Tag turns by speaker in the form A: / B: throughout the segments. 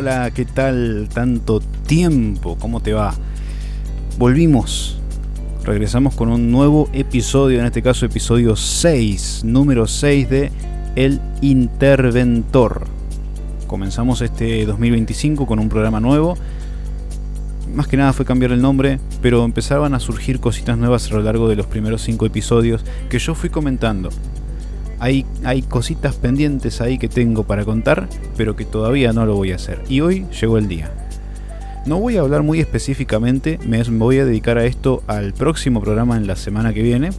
A: Hola, ¿qué tal? Tanto tiempo, ¿cómo te va? Volvimos, regresamos con un nuevo episodio, en este caso episodio 6, número 6 de El Interventor. Comenzamos este 2025 con un programa nuevo. Más que nada fue cambiar el nombre, pero empezaban a surgir cositas nuevas a lo largo de los primeros 5 episodios que yo fui comentando. Hay cositas pendientes ahí que tengo para contar, pero que todavía no lo voy a hacer. Y hoy llegó el día. No voy a hablar muy específicamente, me voy a dedicar a esto al próximo programa en la semana que viene.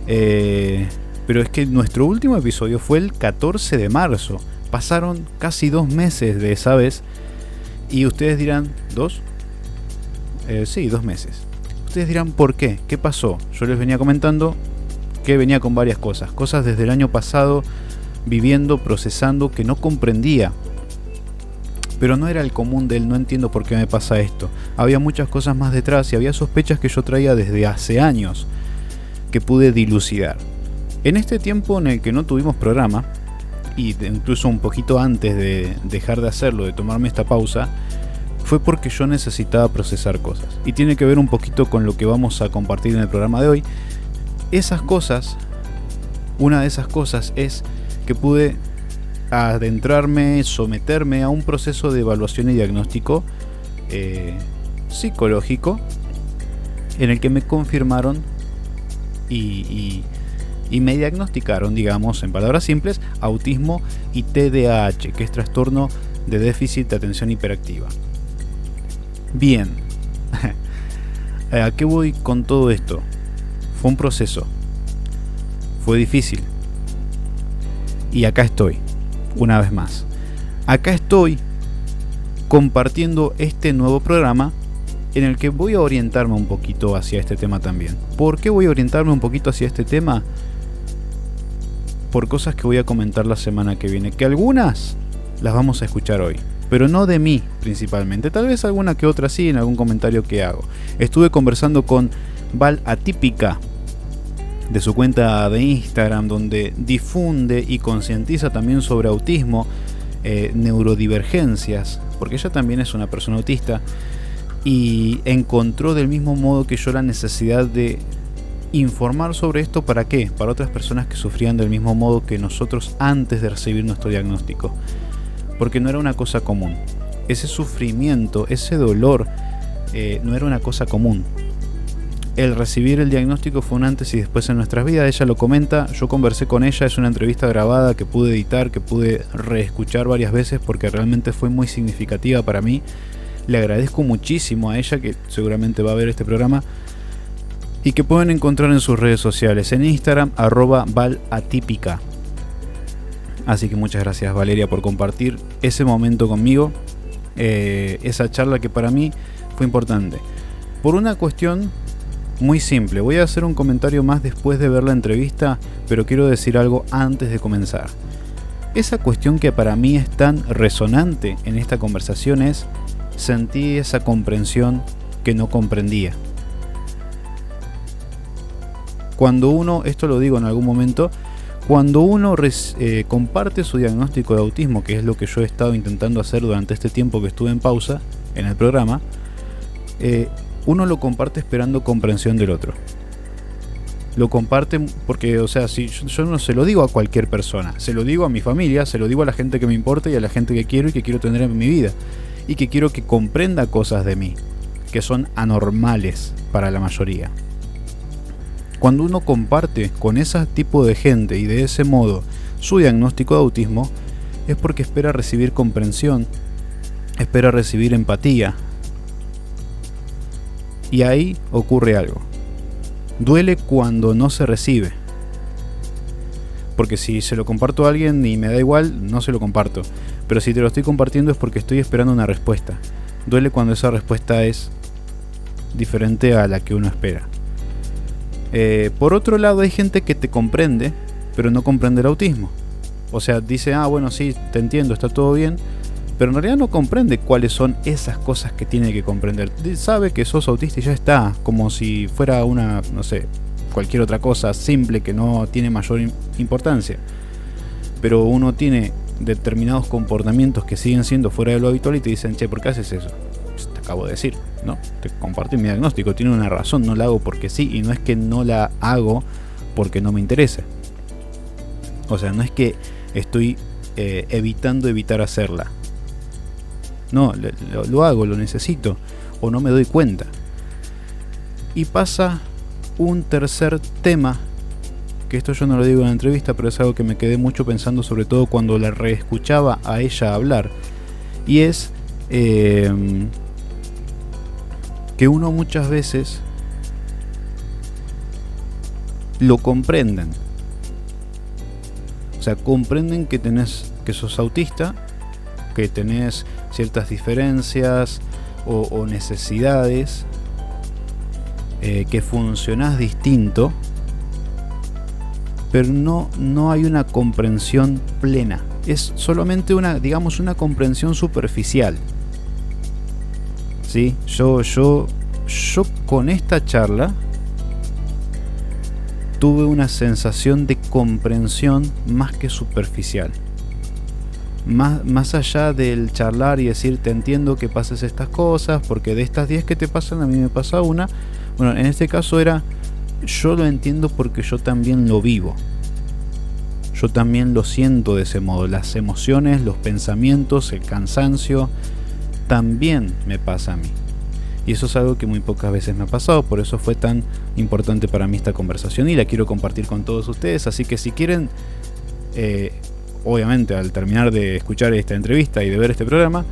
A: Pero es que nuestro último episodio fue el 14 de marzo. Pasaron casi 2 meses de esa vez. Y ustedes dirán, ¿2? Sí, 2 meses. Ustedes dirán, ¿por qué? ¿Qué pasó? Yo les venía comentando que venía con varias cosas desde el año pasado, viviendo, procesando, que no comprendía. Pero no era el común de él, no entiendo por qué me pasa esto. Había muchas cosas más detrás y había sospechas que yo traía desde hace años, que pude dilucidar. En este tiempo en el que no tuvimos programa, y incluso un poquito antes de dejar de hacerlo, de tomarme esta pausa, fue porque yo necesitaba procesar cosas. Y tiene que ver un poquito con lo que vamos a compartir en el programa de hoy. Esas cosas, una de esas cosas es que pude adentrarme, someterme a un proceso de evaluación y diagnóstico psicológico en el que me confirmaron y me diagnosticaron, digamos, en palabras simples, autismo y TDAH, que es trastorno de déficit de atención hiperactiva. Bien, ¿a qué voy con todo esto? Fue un proceso, fue difícil, y acá estoy, una vez más. Acá estoy compartiendo este nuevo programa en el que voy a orientarme un poquito hacia este tema también. ¿Por qué voy a orientarme un poquito hacia este tema? Por cosas que voy a comentar la semana que viene, que algunas las vamos a escuchar hoy, pero no de mí principalmente, tal vez alguna que otra sí en algún comentario que hago. Estuve conversando con Val Atípica de su cuenta de Instagram, donde difunde y concientiza también sobre autismo, neurodivergencias, porque ella también es una persona autista y encontró del mismo modo que yo la necesidad de informar sobre esto. ¿Para qué? Para otras personas que sufrían del mismo modo que nosotros antes de recibir nuestro diagnóstico, porque no era una cosa común. Ese sufrimiento, ese dolor no era una cosa común. El recibir el diagnóstico fue un antes y después en nuestras vidas. Ella lo comenta, yo conversé con ella, es una entrevista grabada que pude editar, que pude reescuchar varias veces porque realmente fue muy significativa para mí. Le agradezco muchísimo a ella, que seguramente va a ver este programa, y que pueden encontrar en sus redes sociales, en Instagram, @valatípica. Así que muchas gracias, Valeria, por compartir ese momento conmigo, esa charla que para mí fue importante. Por una cuestión muy simple, voy a hacer un comentario más después de ver la entrevista, pero quiero decir algo antes de comenzar. Esa cuestión que para mí es tan resonante en esta conversación es: sentí esa comprensión que no comprendía. Cuando uno, esto lo digo en algún momento, cuando uno comparte su diagnóstico de autismo, que es lo que yo he estado intentando hacer durante este tiempo que estuve en pausa en el programa, uno lo comparte esperando comprensión del otro. Lo comparte porque, o sea, si yo no se lo digo a cualquier persona, se lo digo a mi familia, se lo digo a la gente que me importa y a la gente que quiero y que quiero tener en mi vida, y que quiero que comprenda cosas de mí que son anormales para la mayoría. Cuando uno comparte con ese tipo de gente y de ese modo su diagnóstico de autismo, es porque espera recibir comprensión, espera recibir empatía. Y ahí ocurre algo. Duele cuando no se recibe. Porque si se lo comparto a alguien y me da igual, no se lo comparto. Pero si te lo estoy compartiendo es porque estoy esperando una respuesta. Duele cuando esa respuesta es diferente a la que uno espera. Por otro lado, hay gente que te comprende, pero no comprende el autismo. O sea, dice, bueno, sí, te entiendo, está todo bien, pero en realidad no comprende cuáles son esas cosas que tiene que comprender. Sabe que sos autista y ya está, como si fuera una, no sé, cualquier otra cosa simple que no tiene mayor importancia. Pero uno tiene determinados comportamientos que siguen siendo fuera de lo habitual y te dicen, che, ¿por qué haces eso? Pues te acabo de decir, ¿no? Te compartí mi diagnóstico, tiene una razón, no la hago porque sí, y no es que no la hago porque no me interese. O sea, no es que estoy evitar hacerla. No, lo hago, lo necesito, o no me doy cuenta. Y pasa un tercer tema, que esto yo no lo digo en la entrevista, pero es algo que me quedé mucho pensando, sobre todo cuando la reescuchaba a ella hablar, y es que uno muchas veces lo comprenden. O sea, comprenden que sos autista, que tenés ciertas diferencias o necesidades, que funcionás distinto, pero no hay una comprensión plena. Es solamente una comprensión superficial. ¿Sí? Yo con esta charla tuve una sensación de comprensión más que superficial. Más allá del charlar y decir, te entiendo que pases estas cosas, porque de estas 10 que te pasan, a mí me pasa una. Bueno, en este caso era, yo lo entiendo porque yo también lo vivo. Yo también lo siento de ese modo. Las emociones, los pensamientos, el cansancio, también me pasa a mí. Y eso es algo que muy pocas veces me ha pasado, por eso fue tan importante para mí esta conversación y la quiero compartir con todos ustedes. Así que si quieren, obviamente al terminar de escuchar esta entrevista y de ver este programa,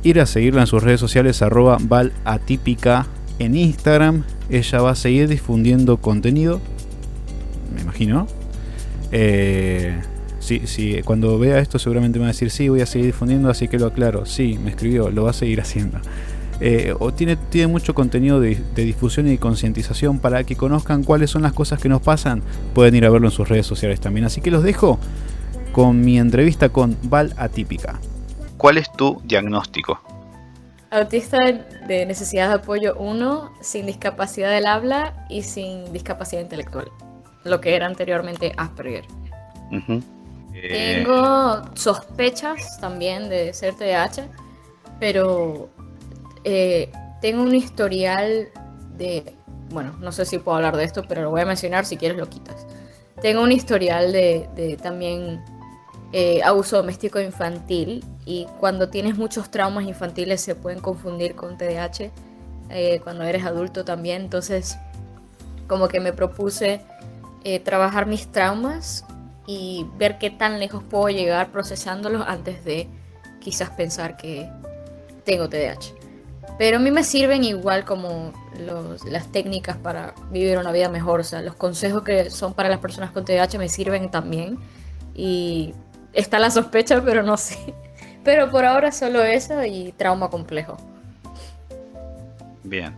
A: ir a seguirla en sus redes sociales, @valatípica en Instagram. Ella va a seguir difundiendo contenido, me imagino. Sí, cuando vea esto seguramente me va a decir, sí, voy a seguir difundiendo, así que lo aclaro. Sí, me escribió, lo va a seguir haciendo. Tiene mucho contenido de difusión y concientización para que conozcan cuáles son las cosas que nos pasan. Pueden ir a verlo en sus redes sociales también. Así que los dejo con mi entrevista con Val Atípica. ¿Cuál es tu diagnóstico?
B: Autista de necesidad de apoyo 1, sin discapacidad del habla y sin discapacidad intelectual, lo que era anteriormente Asperger. Tengo sospechas también de ser TDAH, pero tengo un historial de, bueno, no sé si puedo hablar de esto, pero lo voy a mencionar, si quieres lo quitas. Tengo un historial de también abuso doméstico infantil, y cuando tienes muchos traumas infantiles se pueden confundir con TDAH cuando eres adulto también. Entonces como que me propuse trabajar mis traumas y ver qué tan lejos puedo llegar procesándolos antes de quizás pensar que tengo TDAH. Pero a mí me sirven igual como las técnicas para vivir una vida mejor. O sea, los consejos que son para las personas con TDAH me sirven también. Y está la sospecha, pero no sé. Pero por ahora solo eso y trauma complejo.
A: Bien.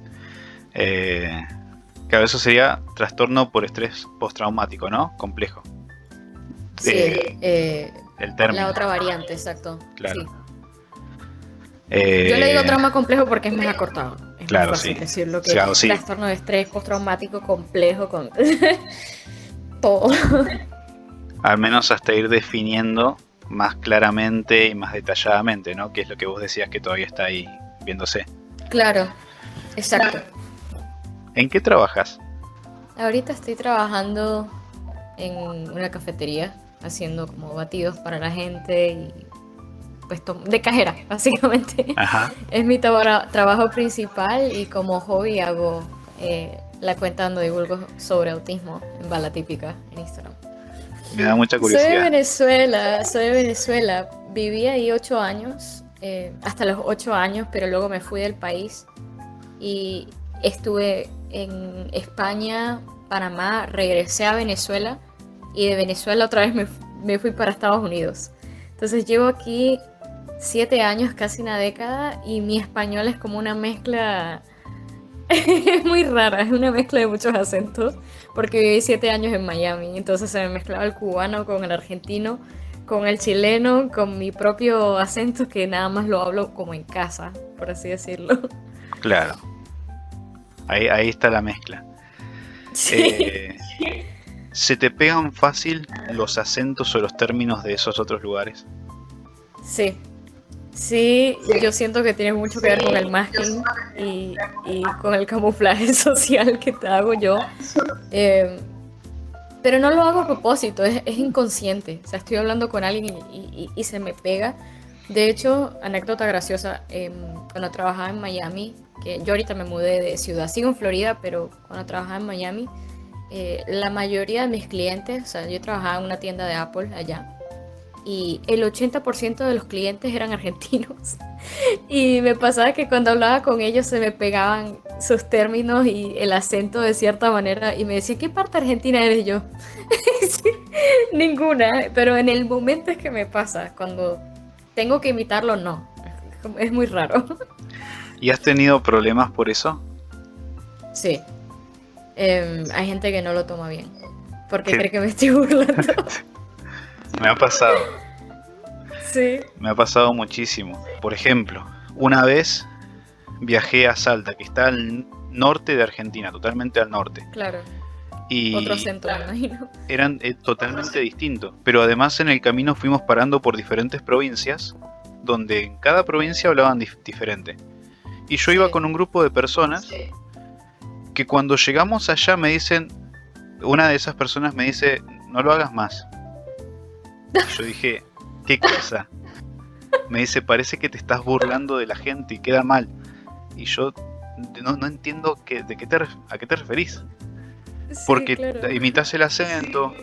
A: Claro, eso sería trastorno por estrés postraumático, ¿no? Complejo.
B: Sí,
A: el término.
B: La otra variante, exacto.
A: Claro.
B: Sí. Yo le digo trauma complejo porque es más acortado. Es
A: claro,
B: más fácil
A: sí.
B: decirlo que
A: Claro, sí.
B: Trastorno de estrés postraumático complejo con todo.
A: Al menos hasta ir definiendo más claramente y más detalladamente, ¿no? Que es lo que vos decías que todavía está ahí viéndose.
B: Claro, exacto.
A: ¿En qué trabajas?
B: Ahorita estoy trabajando en una cafetería, haciendo como batidos para la gente y pues de cajera, básicamente.
A: Ajá.
B: Es mi trabajo principal, y como hobby hago la cuenta donde divulgo sobre autismo en Valatípica en Instagram.
A: Me da mucha curiosidad.
B: Soy de Venezuela. Viví ahí 8 años, hasta los 8 años, pero luego me fui del país y estuve en España, Panamá, regresé a Venezuela y de Venezuela otra vez me fui para Estados Unidos. Entonces llevo aquí 7 años, casi una década, y mi español es como una mezcla, es muy rara, es una mezcla de muchos acentos, porque viví 7 años en Miami, entonces se me mezclaba el cubano con el argentino, con el chileno, con mi propio acento que nada más lo hablo como en casa, por así decirlo.
A: Claro. Ahí está la mezcla. Sí. ¿Se te pegan fácil los acentos o los términos de esos otros lugares?
B: Sí, sí, yo siento que tiene mucho que ver con el masking y con el camuflaje social que te hago yo. Eh, pero no lo hago a propósito, es inconsciente. O sea, estoy hablando con alguien y se me pega. De hecho, anécdota graciosa, cuando trabajaba en Miami, que yo ahorita me mudé de ciudad, sigo en Florida, pero cuando trabajaba en Miami, la mayoría de mis clientes, o sea, yo trabajaba en una tienda de Apple allá, y el 80% de los clientes eran argentinos. Y me pasaba que cuando hablaba con ellos se me pegaban sus términos y el acento de cierta manera y me decían, ¿qué parte argentina eres yo? Sí, ninguna, pero en el momento es que me pasa, cuando tengo que imitarlo, no. Es muy raro.
C: ¿Y has tenido problemas por eso?
B: Sí, hay gente que no lo toma bien, porque
C: ¿Qué?
B: cree que me estoy burlando.
C: Me ha pasado.
B: Sí,
C: Me ha pasado muchísimo. Por ejemplo, una vez viajé a Salta, que está al norte de Argentina, totalmente al norte.
B: claro. Otro
C: Y
B: acento, me imagino.
C: eran totalmente distintos. Pero además en el camino fuimos parando por diferentes provincias, donde en cada provincia hablaban diferente. Y yo iba
B: Sí.
C: con un grupo de personas que cuando llegamos allá me dicen, una de esas personas me dice, no lo hagas más. Yo dije, ¿qué cosa? Me dice, parece que te estás burlando de la gente y queda mal. Y yo no entiendo a qué te referís.
B: Sí,
C: Porque
B: claro.
C: imitas el acento,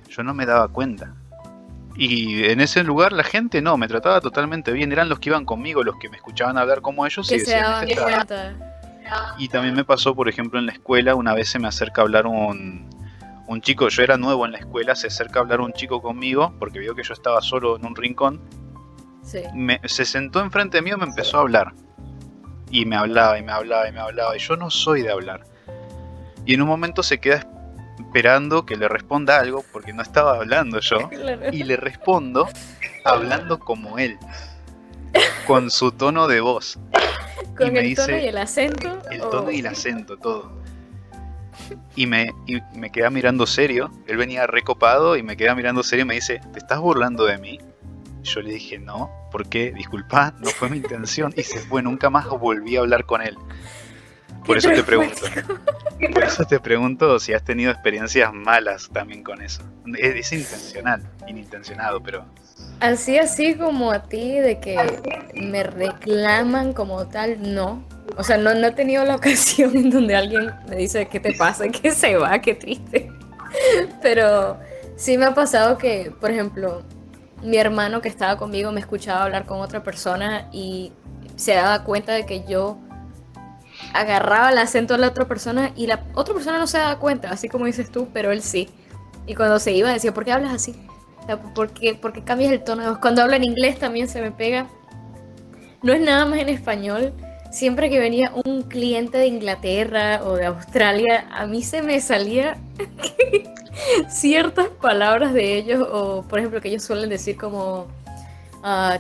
C: yo no me daba cuenta. Y en ese lugar la gente no, me trataba totalmente bien. Eran los que iban conmigo, los que me escuchaban hablar como ellos y
B: Que se
C: decían,
B: daban
C: "Este está".
B: cuenta.
C: Y también me pasó, por ejemplo, en la escuela, una vez se me acerca a hablar un chico, yo era nuevo en la escuela, se acerca a hablar un chico conmigo, porque vio que yo estaba solo en un rincón,
B: Sí.
C: se sentó enfrente mío y me empezó a hablar. Y me hablaba, y me hablaba, y me hablaba, y yo no soy de hablar. Y en un momento se queda esperando que le responda algo, porque no estaba hablando yo,
B: Claro.
C: y le respondo hablando como él, con su tono de voz.
B: Con
C: me
B: el tono
C: dice-
B: y el acento.
C: El
B: o-
C: tono y el acento, todo. Y me queda mirando serio. Él venía recopado y me queda mirando serio y me dice, ¿te estás burlando de mí? Yo le dije, no, ¿por qué? Disculpa, no fue mi intención. Y se fue, nunca más volví a hablar con él. Por
B: Qué
C: eso te pregunto.
B: traumático.
C: Por eso te pregunto si has tenido experiencias malas también con eso. Es intencional, inintencionado, pero...
B: Así como a ti, de que me reclaman como tal, no. O sea, no he tenido la ocasión en donde alguien me dice, ¿qué te pasa? Que se va, qué triste. Pero sí me ha pasado que, por ejemplo, mi hermano que estaba conmigo me escuchaba hablar con otra persona y se daba cuenta de que yo agarraba el acento de la otra persona y la otra persona no se daba cuenta, así como dices tú, pero él sí. Y cuando se iba decía, ¿por qué hablas así? O sea, por qué cambias el tono de voz? Cuando hablo en inglés también se me pega. No es nada más en español. Siempre que venía un cliente de Inglaterra o de Australia, a mí se me salía ciertas palabras de ellos, o por ejemplo que ellos suelen decir como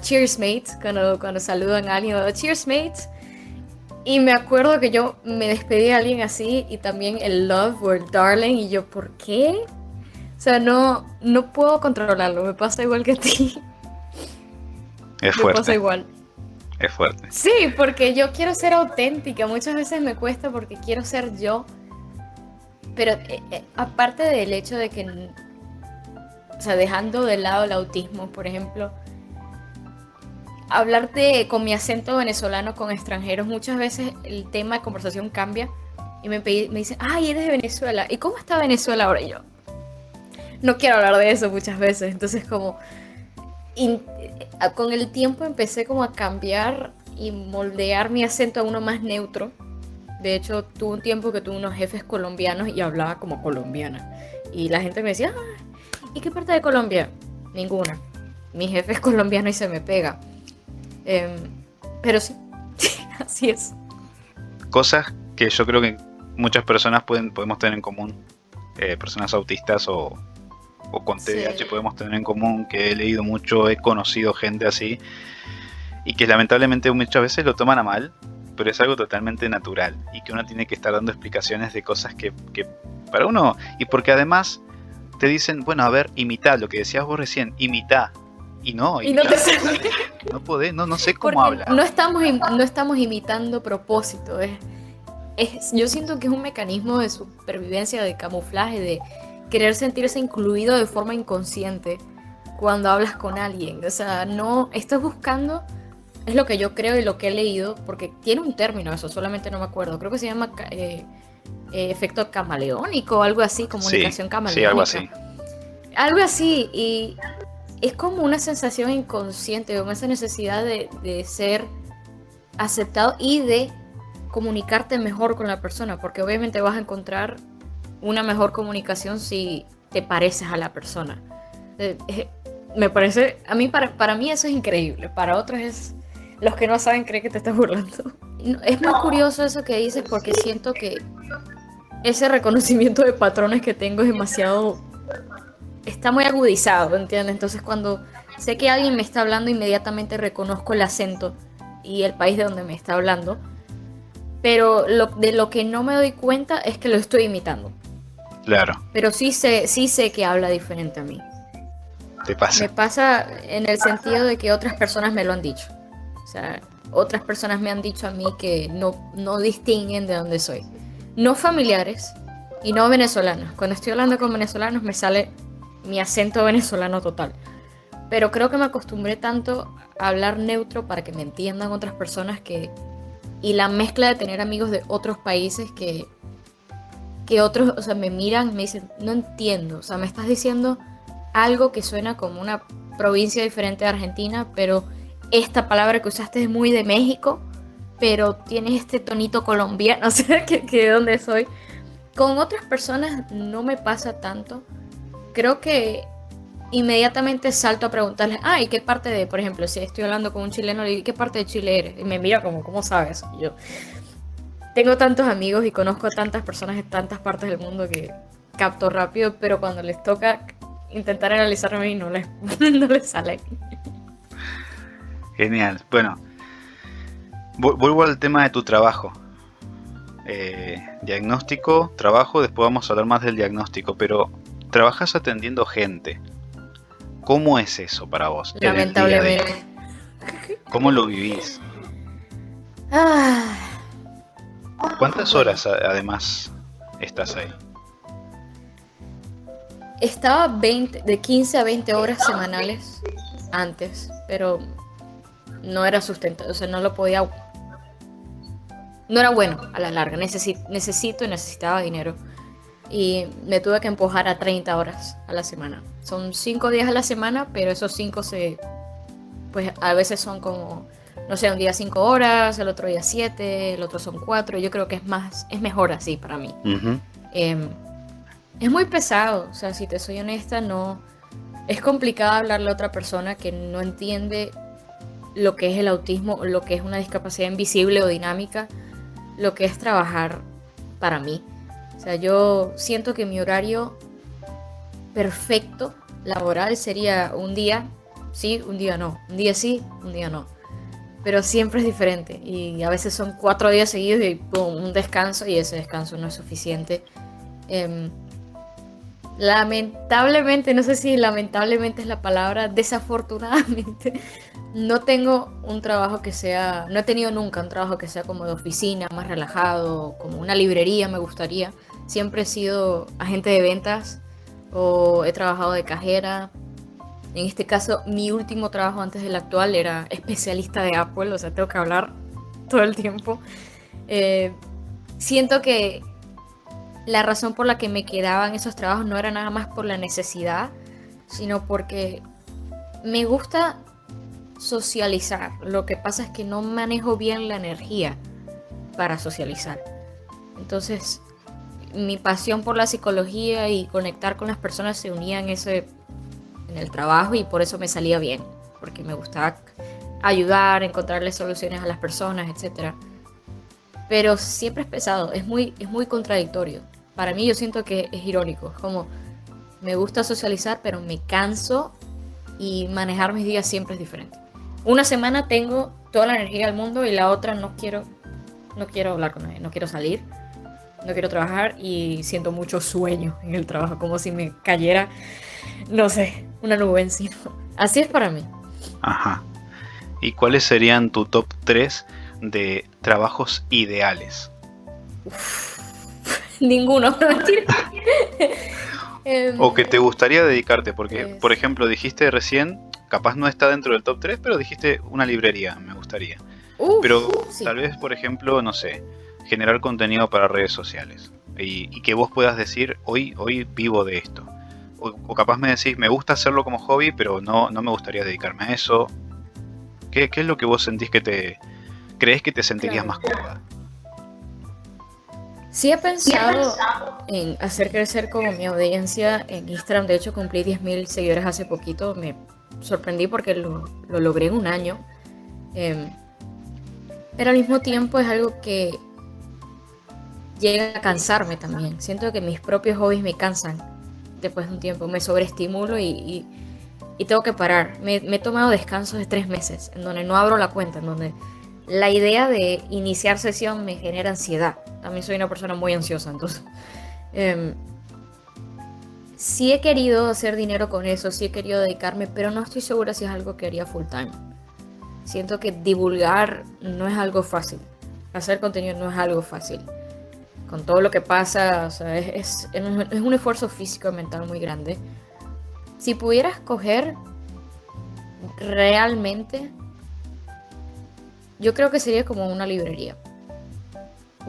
B: cheers mate, cuando saludan a alguien, o cheers mate. Y me acuerdo que yo me despedí de alguien así y también el love o el darling y yo, ¿por qué? O sea, no puedo controlarlo, me pasa igual que a ti.
C: Es
B: Me pasa
C: fuerte,
B: igual.
C: es fuerte.
B: Sí, porque yo quiero ser auténtica, muchas veces me cuesta porque quiero ser yo, pero aparte del hecho de que, o sea, dejando de lado el autismo, por ejemplo, con mi acento venezolano con extranjeros, muchas veces el tema de conversación cambia y me dicen, ay, eres de Venezuela, ¿y cómo está Venezuela ahora? Y yo, no quiero hablar de eso muchas veces, entonces como con el tiempo empecé como a cambiar y moldear mi acento a uno más neutro. De hecho, tuve un tiempo que tuve unos jefes colombianos y hablaba como colombiana. Y la gente me decía, ¿y qué parte de Colombia? Ninguna. Mi jefe es colombiano y se me pega. Pero sí, así es.
C: Cosas que yo creo que muchas personas podemos tener en común. Personas autistas o con TDAH
B: Sí.
C: podemos tener en común, que he leído mucho, he conocido gente así, y que lamentablemente muchas veces lo toman a mal, pero es algo totalmente natural, y que uno tiene que estar dando explicaciones de cosas que para uno, y porque además te dicen, bueno, a ver, imita, lo que decías vos recién, imita, Y no,
B: Y no te
C: claro,
B: sale.
C: no podés, no sé cómo
B: Porque
C: hablar.
B: no estamos imitando propósito. Yo siento que es un mecanismo de supervivencia, de camuflaje, de querer sentirse incluido de forma inconsciente cuando hablas con alguien. O sea, no estás buscando, es lo que yo creo y lo que he leído, porque tiene un término eso, solamente no me acuerdo. Creo que se llama efecto camaleónico o algo así, comunicación
C: Sí, algo
B: camaleónica.
C: así.
B: Algo así, y es como una sensación inconsciente, como esa necesidad de ser aceptado y de comunicarte mejor con la persona, porque obviamente vas a encontrar una mejor comunicación si te pareces a la persona. Me parece, a mí para mí eso es increíble, para otros es, los que no saben creen que te estás burlando. Es muy curioso eso que dices porque siento que ese reconocimiento de patrones que tengo es demasiado, está muy agudizado, ¿entiendes? Entonces cuando sé que alguien me está hablando, inmediatamente reconozco el acento y el país de donde me está hablando, pero de lo que no me doy cuenta es que lo estoy imitando.
C: Claro,
B: Pero sí sé que habla diferente a mí.
C: te pasa.
B: Me pasa en el sentido de que otras personas me lo han dicho. O sea, otras personas me han dicho a mí que no distinguen de dónde soy. No familiares y no venezolanos. Cuando estoy hablando con venezolanos me sale mi acento venezolano total. Pero creo que me acostumbré tanto a hablar neutro para que me entiendan otras personas y la mezcla de tener amigos de otros países que otros, o sea, me miran y me dicen, no entiendo, o sea, me estás diciendo algo que suena como una provincia diferente de Argentina, pero esta palabra que usaste es muy de México, pero tienes este tonito colombiano, o sea, que de dónde soy. Con otras personas no me pasa tanto. Creo que inmediatamente salto a preguntarles, ¿y qué parte de, por ejemplo, si estoy hablando con un chileno, le digo, ¿qué parte de Chile eres? Y me mira como, ¿cómo sabes? Y yo tengo tantos amigos y conozco a tantas personas de tantas partes del mundo que capto rápido, pero cuando les toca intentar analizarme y no les sale.
C: Genial. Bueno, vuelvo al tema de tu trabajo. Diagnóstico, trabajo, después vamos a hablar más del diagnóstico, pero trabajas atendiendo gente. ¿Cómo es eso para vos? en el día a día?
B: Lamentablemente.
C: ¿Cómo lo vivís?
B: Ah,
C: ¿Cuántas horas además estás ahí?
B: estaba de 15 a 20 horas semanales antes, pero no era sustentable, o sea, no lo podía, no era bueno a la larga, necesitaba dinero y me tuve que empujar a 30 horas a la semana. Son 5 días a la semana, pero esos 5 pues a veces son como, no sé, un día 5 horas, el otro día 7, el otro son 4. Yo creo que es mejor así para mí.
C: Ujú.
B: Es muy pesado, o sea, si te soy honesta, no. Es complicado hablarle a otra persona que no entiende lo que es el autismo, lo que es una discapacidad invisible o dinámica, lo que es trabajar para mí. O sea, yo siento que mi horario perfecto laboral sería un día sí, un día no, un día sí, un día no. Pero siempre es diferente y a veces son 4 días seguidos y pum, un descanso y ese descanso no es suficiente. Lamentablemente, no sé si lamentablemente es la palabra, desafortunadamente, no tengo un trabajo que sea, no he tenido nunca un trabajo que sea como de oficina, más relajado, como una librería me gustaría. Siempre he sido agente de ventas o he trabajado de cajera. En este caso, mi último trabajo antes del actual era especialista de Apple, o sea, tengo que hablar todo el tiempo. Siento que la razón por la que me quedaban esos trabajos no era nada más por la necesidad, sino porque me gusta socializar. Lo que pasa es que no manejo bien la energía para socializar. Entonces, mi pasión por la psicología y conectar con las personas se unía en el trabajo y por eso me salía bien, porque me gustaba ayudar, encontrarle soluciones a las personas, etc. Pero siempre es pesado, es muy contradictorio. Para mí yo siento que es irónico, es como me gusta socializar, pero me canso y manejar mis días siempre es diferente. Una semana tengo toda la energía del mundo y la otra no quiero hablar con nadie, no quiero salir, no quiero trabajar y siento mucho sueño en el trabajo, como si me cayera, no sé, una nube encima. Así es para mí.
C: Ajá. ¿Y cuáles serían tu top 3 de trabajos ideales?
B: Ninguno, no, mentira.
C: O que te gustaría dedicarte, porque, por ejemplo, dijiste recién, capaz no está dentro del top 3, pero dijiste una librería, me gustaría. Pero
B: Sí.
C: tal vez, por ejemplo, no sé, generar contenido para redes sociales. Y que vos puedas decir, hoy vivo de esto. O capaz me decís, me gusta hacerlo como hobby, pero no me gustaría dedicarme a eso. ¿Qué es lo que vos sentís que crees que te sentirías
B: Claro.
C: más cómoda?
B: Sí he pensado en hacer crecer como mi audiencia en Instagram. De hecho, cumplí 10.000 seguidores hace poquito. Me sorprendí porque lo logré en un año. Em, pero al mismo tiempo es algo que llega a cansarme también. Siento que mis propios hobbies me cansan después de un tiempo. Me sobreestimulo y tengo que parar. Me he tomado descansos de 3 meses en donde no abro la cuenta, en donde la idea de iniciar sesión me genera ansiedad. También soy una persona muy ansiosa, entonces sí he querido hacer dinero con eso, sí he querido dedicarme, pero no estoy segura si es algo que haría full time. Siento que divulgar no es algo fácil. Hacer contenido no es algo fácil. Con todo lo que pasa, o sea, es un esfuerzo físico y mental muy grande. Si pudiera escoger realmente, yo creo que sería como una librería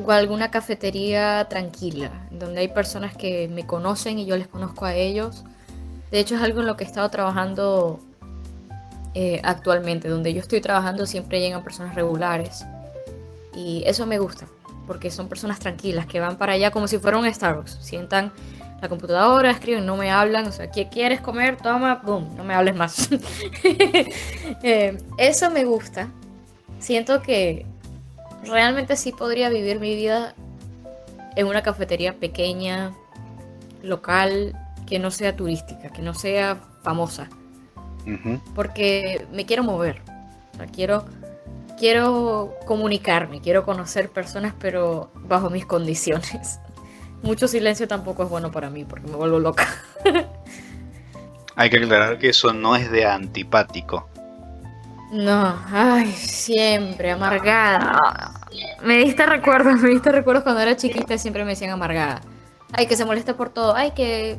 B: o alguna cafetería tranquila, donde hay personas que me conocen y yo les conozco a ellos. De hecho, es algo en lo que he estado trabajando actualmente. Donde yo estoy trabajando siempre llegan personas regulares y eso me gusta, porque son personas tranquilas que van para allá como si fuera un Starbucks. Sientan la computadora, escriben, no me hablan, o sea, ¿qué quieres comer? Toma, boom, no me hables más. Eso me gusta. Siento que realmente sí podría vivir mi vida en una cafetería pequeña, local, que no sea turística, que no sea famosa,
C: Ujú.
B: porque me quiero mover. O sea, quiero comunicarme, quiero conocer personas, pero bajo mis condiciones. Mucho silencio tampoco es bueno para mí, porque me vuelvo loca.
C: Hay que aclarar que eso no es de antipático.
B: No, ay, siempre amargada. Me diste recuerdos cuando era chiquita, siempre me decían amargada. Ay, que se molesta por todo. Ay, que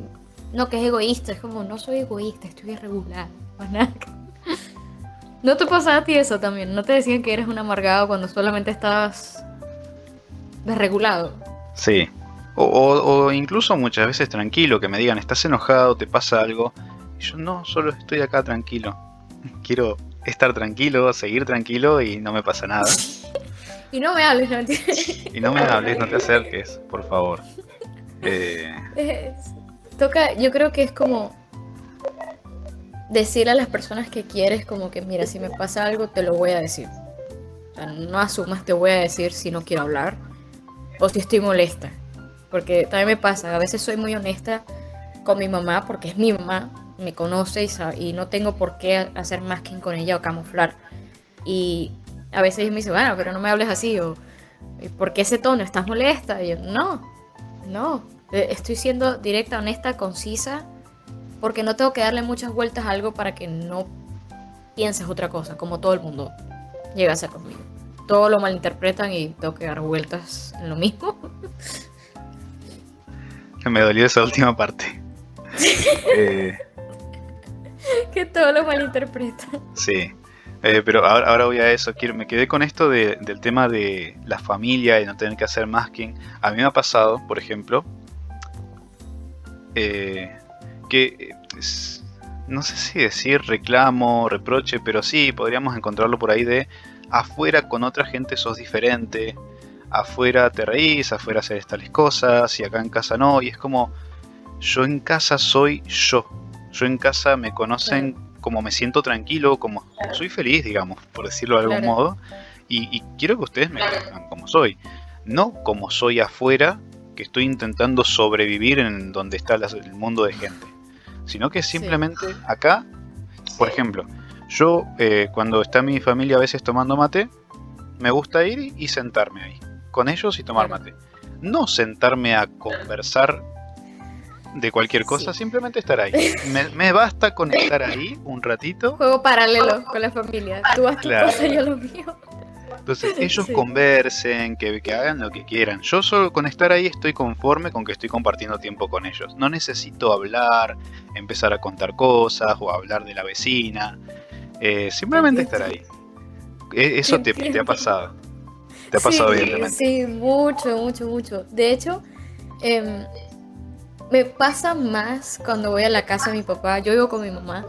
B: no, que es egoísta. Es como, no soy egoísta, estoy irregular. Más nada. ¿No te pasaba a ti eso también? ¿No te decían que eres un amargado cuando solamente estabas desregulado?
C: Sí. O incluso muchas veces tranquilo, que me digan, estás enojado, te pasa algo. Y yo no, solo estoy acá tranquilo. Quiero estar tranquilo, seguir tranquilo y no me pasa nada.
B: Y no me hables, no mentira.
C: Y no me hables, no te acerques, por favor.
B: Yo creo que es como decirle a las personas que quieres como que, mira, si me pasa algo, te lo voy a decir. O sea, no asumas, te voy a decir si no quiero hablar o si estoy molesta. Porque también me pasa, a veces soy muy honesta con mi mamá porque es mi mamá, me conoce y no tengo por qué hacer masking con ella o camuflar. Y a veces ella me dice, bueno, pero no me hables así, o ¿por qué ese tono? ¿Estás molesta? Y yo, no, estoy siendo directa, honesta, concisa, porque no tengo que darle muchas vueltas a algo para que no pienses otra cosa, como todo el mundo llega a hacer conmigo. Todo lo malinterpretan y tengo que dar vueltas en lo mismo.
C: Me dolió esa última parte.
B: Que todo lo malinterpretan.
C: Sí. Pero ahora voy a eso. Me quedé con esto del tema de la familia y no tener que hacer masking. A mí me ha pasado, por ejemplo, que no sé si decir reclamo, reproche, pero sí, podríamos encontrarlo por ahí de afuera con otra gente sos diferente, afuera te reís, afuera haces tales cosas y acá en casa no, y es como, yo en casa soy yo en casa me conocen como me siento tranquilo, como soy feliz, digamos, por decirlo de algún modo, y quiero que ustedes me conozcan como soy, no como soy afuera, que estoy intentando sobrevivir en donde está el mundo de gente, sino que simplemente acá, por ejemplo, yo cuando está mi familia a veces tomando mate, me gusta ir y sentarme ahí, con ellos y tomar mate. No sentarme a conversar de cualquier cosa,
B: Sí.
C: simplemente estar ahí. Me basta con estar ahí un ratito.
B: Juego paralelo con la familia. Tú haz tu
C: Claro.
B: cosa, yo lo mío.
C: Entonces ellos
B: Sí.
C: conversen, que hagan lo que quieran. Yo solo con estar ahí estoy conforme con que estoy compartiendo tiempo con ellos. No necesito hablar, empezar a contar cosas o hablar de la vecina. Simplemente estar ahí. Eso te ha
B: Entiendo.
C: pasado. Te ha pasado, evidentemente.
B: Sí, mucho, mucho, mucho. De hecho, em, me pasa más cuando voy a la casa de mi papá. Yo vivo con mi mamá.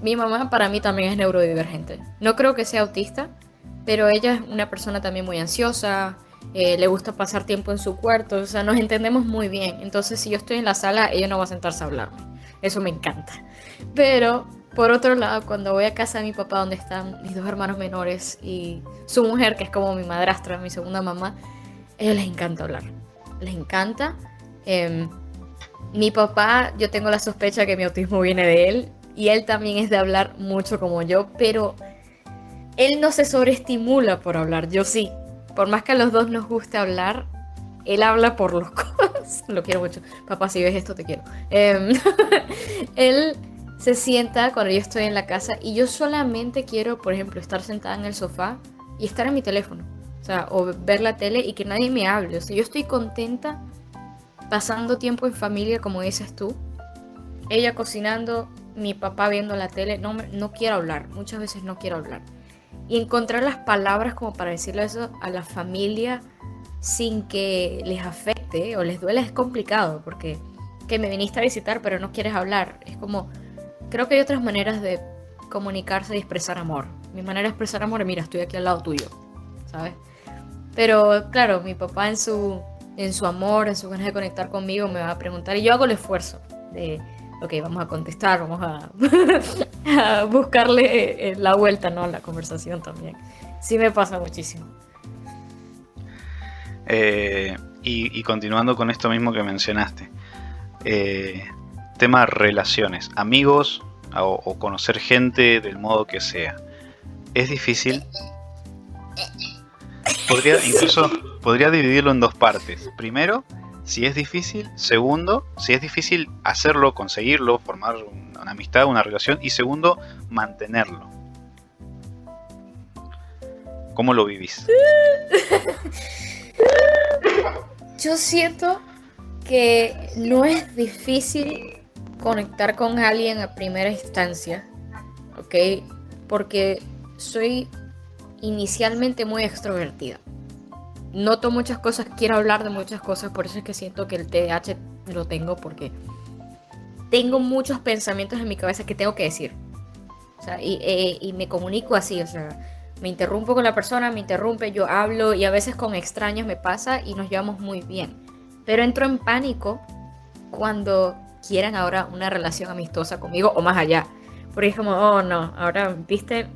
B: Mi mamá para mí también es neurodivergente. No creo que sea autista, pero ella es una persona también muy ansiosa. Le gusta pasar tiempo en su cuarto. O sea, nos entendemos muy bien. Entonces, si yo estoy en la sala, ella no va a sentarse a hablarme. Eso me encanta. Pero, por otro lado, cuando voy a casa de mi papá, donde están mis dos hermanos menores y su mujer, que es como mi madrastra, mi segunda mamá, a ellos les encanta hablar. Les encanta. Em, Mi papá, yo tengo la sospecha que mi autismo viene de él y él también es de hablar mucho como yo, pero él no se sobreestimula por hablar, yo sí. Por más que a los dos nos guste hablar, él habla por los codos. Lo quiero mucho. Papá, si ves esto, te quiero. Él se sienta cuando yo estoy en la casa y yo solamente quiero, por ejemplo, estar sentada en el sofá y estar en mi teléfono. O sea, o ver la tele y que nadie me hable. O sea, yo estoy contenta pasando tiempo en familia, como dices tú. Ella cocinando, mi papá viendo la tele. No quiero hablar. Muchas veces no quiero hablar. Y encontrar las palabras como para decirle eso a la familia sin que les afecte o les duela es complicado, porque que me viniste a visitar pero no quieres hablar. Es como, creo que hay otras maneras de comunicarse y expresar amor. Mi manera de expresar amor es, mira, estoy aquí al lado tuyo, ¿sabes? Pero claro, mi papá en su amor, en su ganas de conectar conmigo, me va a preguntar y yo hago el esfuerzo de, ok, vamos a contestar, vamos a, a buscarle la vuelta, ¿no? A la conversación también. Sí me pasa muchísimo.
C: Y continuando con esto mismo que mencionaste, tema relaciones, amigos o conocer gente del modo que sea. ¿Es difícil? Podría dividirlo en dos partes. Primero, si es difícil. Segundo, si es difícil hacerlo, conseguirlo, formar una amistad, una relación. Y segundo, mantenerlo. ¿Cómo lo vivís?
B: Yo siento que no es difícil conectar con alguien a primera instancia, ¿ok? Porque soy inicialmente muy extrovertida. Noto muchas cosas, quiero hablar de muchas cosas, por eso es que siento que el TDAH lo tengo, porque tengo muchos pensamientos en mi cabeza que tengo que decir. O sea, y me comunico así, o sea, me interrumpo con la persona, me interrumpe, yo hablo y a veces con extraños me pasa y nos llevamos muy bien. Pero entro en pánico cuando quieran ahora una relación amistosa conmigo o más allá. Porque es como, oh no, ahora viste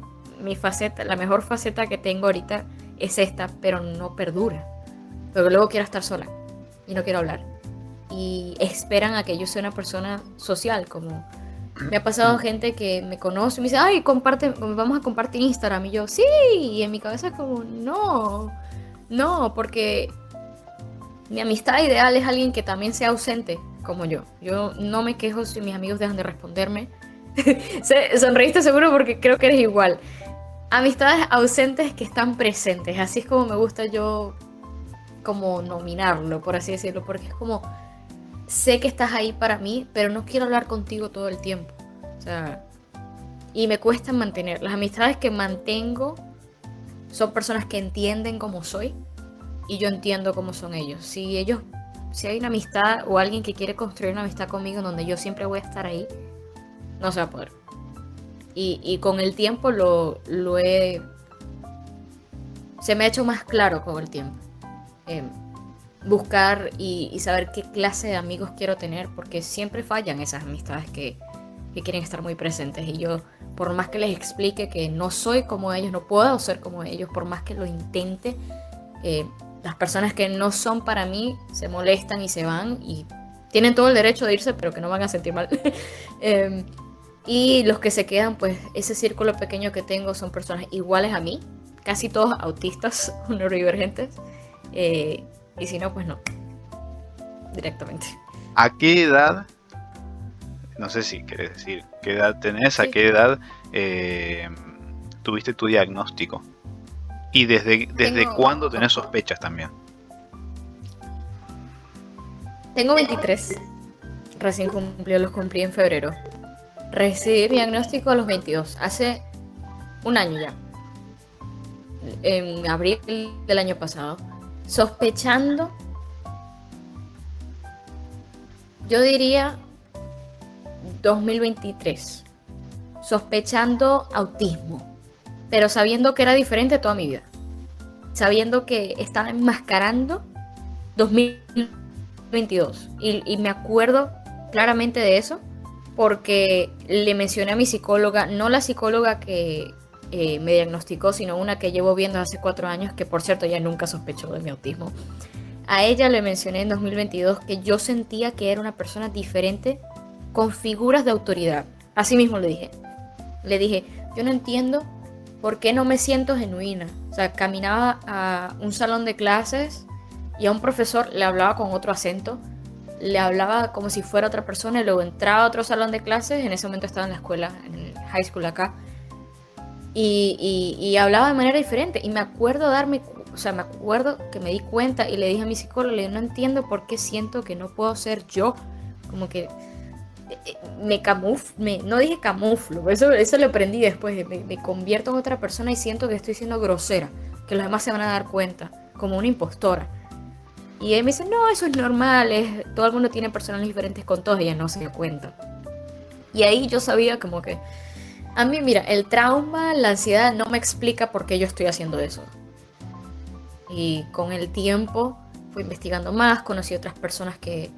B: mi faceta, la mejor faceta que tengo ahorita es esta, pero no perdura. Pero luego quiero estar sola y no quiero hablar. Y esperan a que yo sea una persona social, como me ha pasado gente que me conoce y me dice, ay, comparte, vamos a compartir Instagram. Y yo, sí, y en mi cabeza es como, no, porque mi amistad ideal es alguien que también sea ausente, como yo. Yo no me quejo si mis amigos dejan de responderme. Sonreíste seguro porque creo que eres igual. Amistades ausentes que están presentes, así es como me gusta yo como nominarlo, por así decirlo, porque es como, sé que estás ahí para mí, pero no quiero hablar contigo todo el tiempo. O sea, y me cuesta mantener. Las amistades que mantengo son personas que entienden cómo soy y yo entiendo cómo son ellos. Si hay una amistad o alguien que quiere construir una amistad conmigo en donde yo siempre voy a estar ahí, no se va a poder. Y con el tiempo se me ha hecho más claro con el tiempo. Buscar y saber qué clase de amigos quiero tener, porque siempre fallan esas amistades que quieren estar muy presentes. Y yo, por más que les explique que no soy como ellos, no puedo ser como ellos, por más que lo intente, las personas que no son para mí se molestan y se van y tienen todo el derecho de irse, pero que no van a sentir mal. Y los que se quedan, pues ese círculo pequeño que tengo son personas iguales a mí, casi todos autistas o neurodivergentes, y si no, pues no. directamente.
C: ¿A qué edad? No sé si querés decir qué edad tenés, a
B: Sí.
C: qué edad tuviste tu diagnóstico. Y desde
B: Tengo-
C: cuándo tenés sospechas también.
B: Tengo 23. Recién los cumplí en febrero. Recibí mi diagnóstico a los 22, hace un año ya. En abril del año pasado. Sospechando, yo diría 2023. Sospechando autismo, pero sabiendo que era diferente toda mi vida. Sabiendo que estaba enmascarando 2022. Y me acuerdo claramente de eso porque le mencioné a mi psicóloga, no la psicóloga que me diagnosticó, sino una que llevo viendo hace 4 años, que por cierto ya nunca sospechó de mi autismo. A ella le mencioné en 2022 que yo sentía que era una persona diferente con figuras de autoridad. Así mismo le dije. Le dije, yo no entiendo por qué no me siento genuina. O sea, caminaba a un salón de clases y a un profesor le hablaba con otro acento, le hablaba como si fuera otra persona y luego entraba a otro salón de clases, en ese momento estaba en la escuela, en el high school acá, y hablaba de manera diferente. Y me acuerdo me acuerdo que me di cuenta y le dije a mi psicólogo, le dije, no entiendo por qué siento que no puedo ser yo, como que no dije camuflo, eso lo aprendí después, me convierto en otra persona y siento que estoy siendo grosera, que los demás se van a dar cuenta, como una impostora. Y él me dice, no, eso es normal, todo el mundo tiene personas diferentes con todos, y ella no se dio cuenta. Y ahí yo sabía como que, a mí mira, el trauma, la ansiedad no me explica por qué yo estoy haciendo eso. Y con el tiempo fui investigando más, conocí otras personas que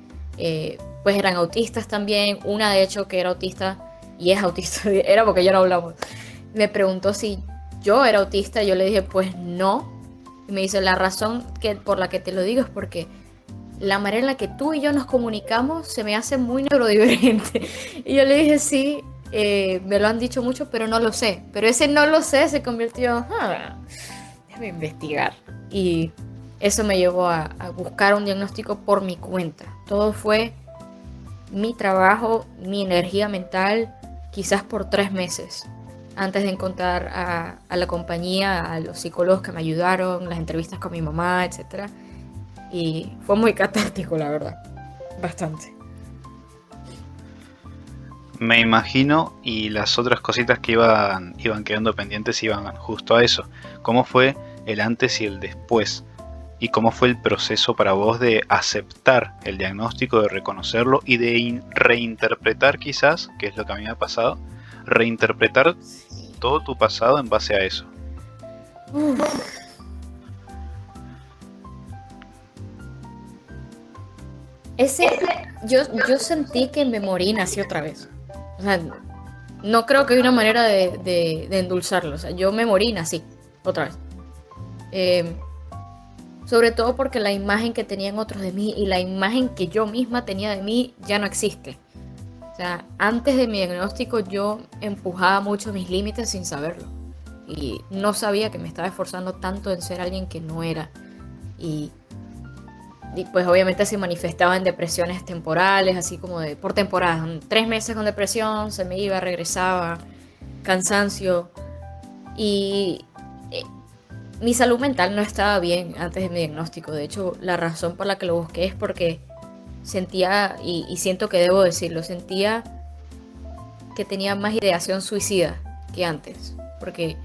B: pues eran autistas también. Una de hecho que era autista y es autista, era porque ya no hablamos. Me preguntó si yo era autista, yo le dije pues no. Y me dice, la razón por la que te lo digo es porque la manera en la que tú y yo nos comunicamos se me hace muy neurodivergente. Y yo le dije, sí, me lo han dicho mucho, pero no lo sé. Pero ese no lo sé se convirtió, déjame investigar. Y eso me llevó a buscar un diagnóstico por mi cuenta. Todo fue mi trabajo, mi energía mental, quizás por 3 meses. Antes de encontrar a la compañía, a los psicólogos que me ayudaron, las entrevistas con mi mamá, etc. Y fue muy catártico, la verdad. Bastante.
C: Me imagino, y las otras cositas que iban quedando pendientes iban justo a eso. ¿Cómo fue el antes y el después? ¿Y cómo fue el proceso para vos de aceptar el diagnóstico, de reconocerlo y de reinterpretar quizás, que es lo que a mí me ha pasado, reinterpretar todo tu pasado en base a eso?
B: Yo sentí que me morí y nací otra vez. O sea, no creo que hay una manera de endulzarlo. O sea, yo me morí y nací otra vez. Sobre todo porque la imagen que tenían otros de mí y la imagen que yo misma tenía de mí ya no existe. O sea, antes de mi diagnóstico yo empujaba mucho mis límites sin saberlo. Y no sabía que me estaba esforzando tanto en ser alguien que no era. Y pues obviamente se manifestaba en depresiones temporales, así como por temporadas. 3 meses con depresión, se me iba, regresaba, cansancio. Y mi salud mental no estaba bien antes de mi diagnóstico. De hecho, la razón por la que lo busqué es porque sentía, y siento que debo decirlo, sentía que tenía más ideación suicida que antes. Porque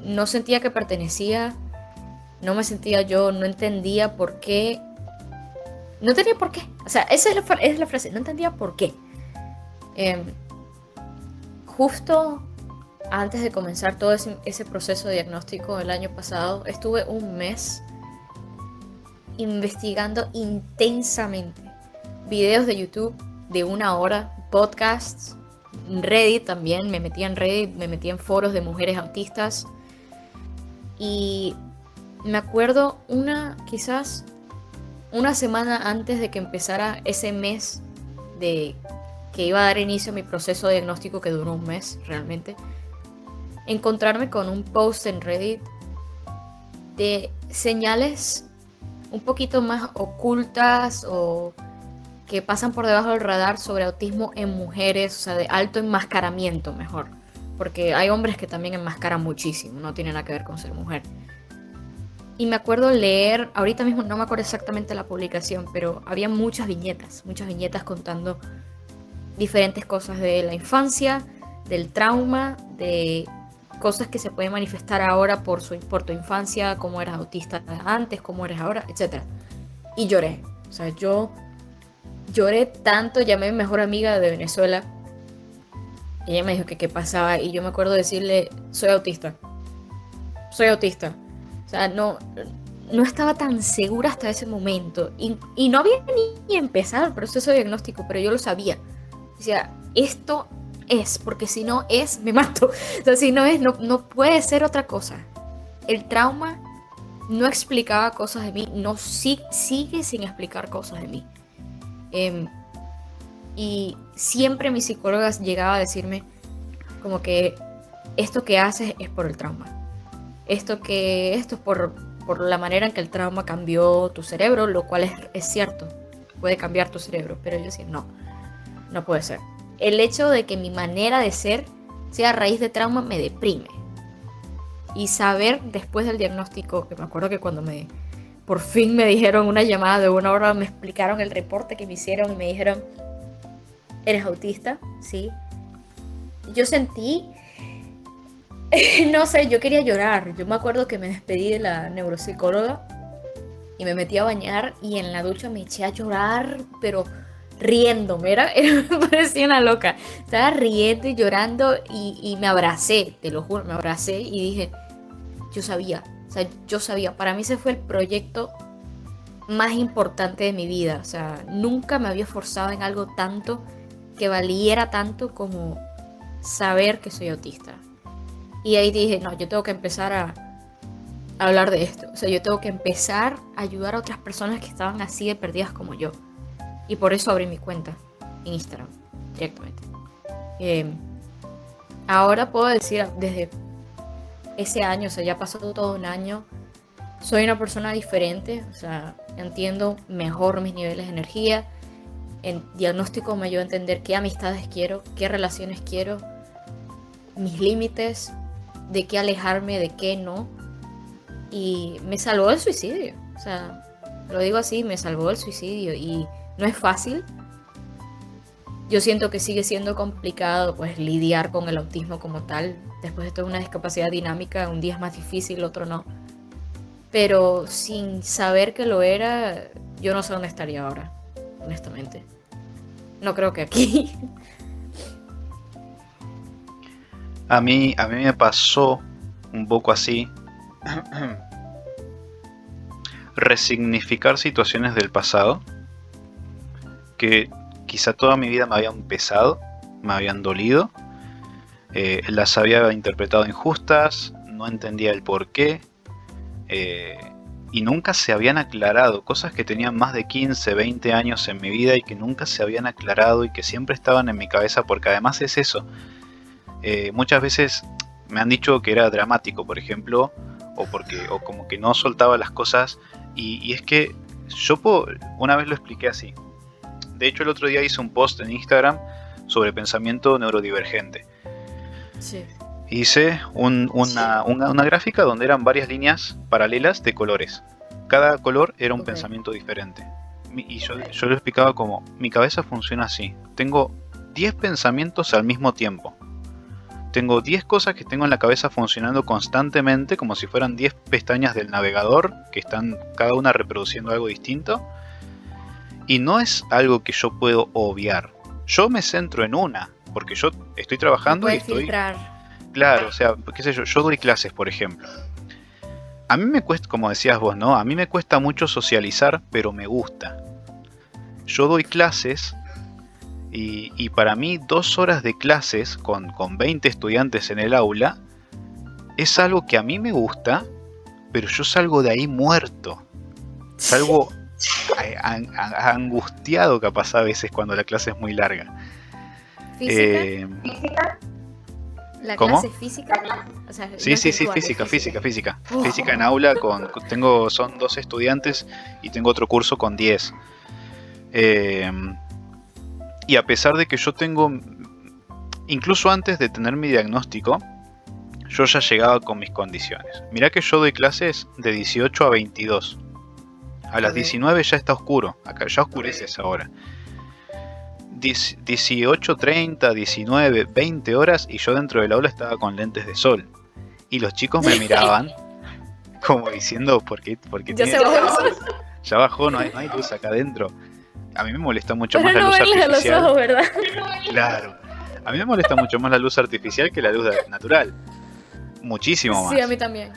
B: no sentía que pertenecía, no me sentía yo, no entendía por qué. No entendía por qué. O sea, esa es la frase, no entendía por qué. Justo antes de comenzar todo ese proceso de diagnóstico el año pasado, estuve un mes investigando intensamente videos de YouTube de 1 hora, podcasts, Reddit también, me metí en Reddit, me metí en foros de mujeres autistas. Y me acuerdo quizás una semana antes de que empezara ese mes de que iba a dar inicio a mi proceso de diagnóstico, que duró un mes realmente, encontrarme con un post en Reddit de señales un poquito más ocultas o que pasan por debajo del radar sobre autismo en mujeres, o sea, de alto enmascaramiento mejor. Porque hay hombres que también enmascaran muchísimo, no tiene nada que ver con ser mujer. Y me acuerdo leer, ahorita mismo no me acuerdo exactamente la publicación, pero había muchas viñetas contando diferentes cosas de la infancia, del trauma, de cosas que se pueden manifestar ahora por tu infancia, cómo eras autista antes, cómo eres ahora, etc. Y lloré, o sea, yo lloré tanto, llamé a mi mejor amiga de Venezuela, y ella me dijo que qué pasaba, y yo me acuerdo decirle, soy autista. O sea, no estaba tan segura hasta ese momento. Y no había ni empezado el proceso de diagnóstico, pero yo lo sabía. Decía, esto es, porque si no es, me mato. O sea, si no es, no puede ser otra cosa. El trauma no explicaba cosas de mí, sigue sin explicar cosas de mí. Y siempre mi psicóloga llegaba a decirme como que esto que haces es por el trauma. Esto es por la manera en que el trauma cambió tu cerebro, lo cual es cierto, puede cambiar tu cerebro, pero yo decía, no puede ser. El hecho de que mi manera de ser sea a raíz de trauma me deprime. Y saber después del diagnóstico, que me acuerdo que cuando por fin me dijeron una llamada de 1 hora, me explicaron el reporte que me hicieron y me dijeron, ¿eres autista? Sí. Yo sentí... no sé, yo quería llorar. Yo me acuerdo que me despedí de la neuropsicóloga y me metí a bañar y en la ducha me eché a llorar, pero riéndome, me parecía una loca. Estaba riendo y llorando y me abracé, te lo juro, me abracé y dije, yo sabía, para mí ese fue el proyecto más importante de mi vida. O sea, nunca me había esforzado en algo tanto que valiera tanto como saber que soy autista. Y ahí dije, no, yo tengo que empezar a hablar de esto. O sea, yo tengo que empezar a ayudar a otras personas que estaban así de perdidas como yo. Y por eso abrí mi cuenta en Instagram, directamente. Ahora puedo decir, desde ese año, o sea, ya pasó todo un año, soy una persona diferente. O sea, entiendo mejor mis niveles de energía. El diagnóstico me ayudó a entender qué amistades quiero, qué relaciones quiero, mis límites, de qué alejarme, de qué no. Y me salvó del suicidio. O sea, lo digo así, me salvó del suicidio. Y no es fácil. Yo siento que sigue siendo complicado pues lidiar con el autismo como tal. Después de toda una discapacidad dinámica, un día es más difícil, otro no. Pero sin saber que lo era, yo no sé dónde estaría ahora, honestamente. No creo que aquí.
C: A mí me pasó un poco así. Resignificar situaciones del pasado que quizá toda mi vida me habían pesado, me habían dolido, las había interpretado injustas, no entendía el porqué, y nunca se habían aclarado, cosas que tenían más de 15, 20 años en mi vida y que nunca se habían aclarado y que siempre estaban en mi cabeza, porque además es eso. Muchas veces me han dicho que era dramático, por ejemplo, o como que no soltaba las cosas, y es que una vez lo expliqué así. De hecho, el otro día hice un post en Instagram sobre pensamiento neurodivergente.
B: Sí.
C: Hice una gráfica donde eran varias líneas paralelas de colores. Cada color era un pensamiento diferente. Y yo lo explicaba como, mi cabeza funciona así. Tengo 10 pensamientos al mismo tiempo. Tengo 10 cosas que tengo en la cabeza funcionando constantemente, como si fueran 10 pestañas del navegador, que están cada una reproduciendo algo distinto. Y no es algo que yo puedo obviar. Yo me centro en una, porque yo estoy trabajando y estoy...
B: filtrar.
C: Claro, o sea, qué sé yo doy clases, por ejemplo. A mí me cuesta, como decías vos, ¿no? A mí me cuesta mucho socializar, pero me gusta. Yo doy clases... Y para mí 2 horas de clases con 20 estudiantes en el aula es algo que a mí me gusta, pero yo salgo de ahí muerto. Salgo angustiado capaz a veces cuando la clase es muy larga.
B: ¿Física? ¿La
C: ¿Cómo?
B: clase física? O sea,
C: Sí,
B: no
C: sí,
B: es
C: sí,
B: virtual, es
C: física, física, física.
B: Oh.
C: Física en aula son 2 estudiantes y tengo otro curso con 10. Y a pesar de que yo tengo, incluso antes de tener mi diagnóstico, yo ya llegaba con mis condiciones. Mirá que yo doy clases de 18 a 22. A las
B: Ok.
C: 19 ya está oscuro. Acá ya oscurece esa hora. 18, 30, 19, 20 horas y yo dentro del aula estaba con lentes de sol. Y los chicos me miraban como diciendo, ¿por qué
B: Ya
C: tiene
B: se bajó el sol.
C: ya bajó, no hay luz acá adentro? A mí me molesta mucho más
B: Para
C: la
B: no
C: luz
B: verles a los
C: artificial.
B: ojos, ¿verdad?
C: Claro. A mí me molesta mucho más la luz artificial que la luz natural. Muchísimo más.
B: Sí, a mí también.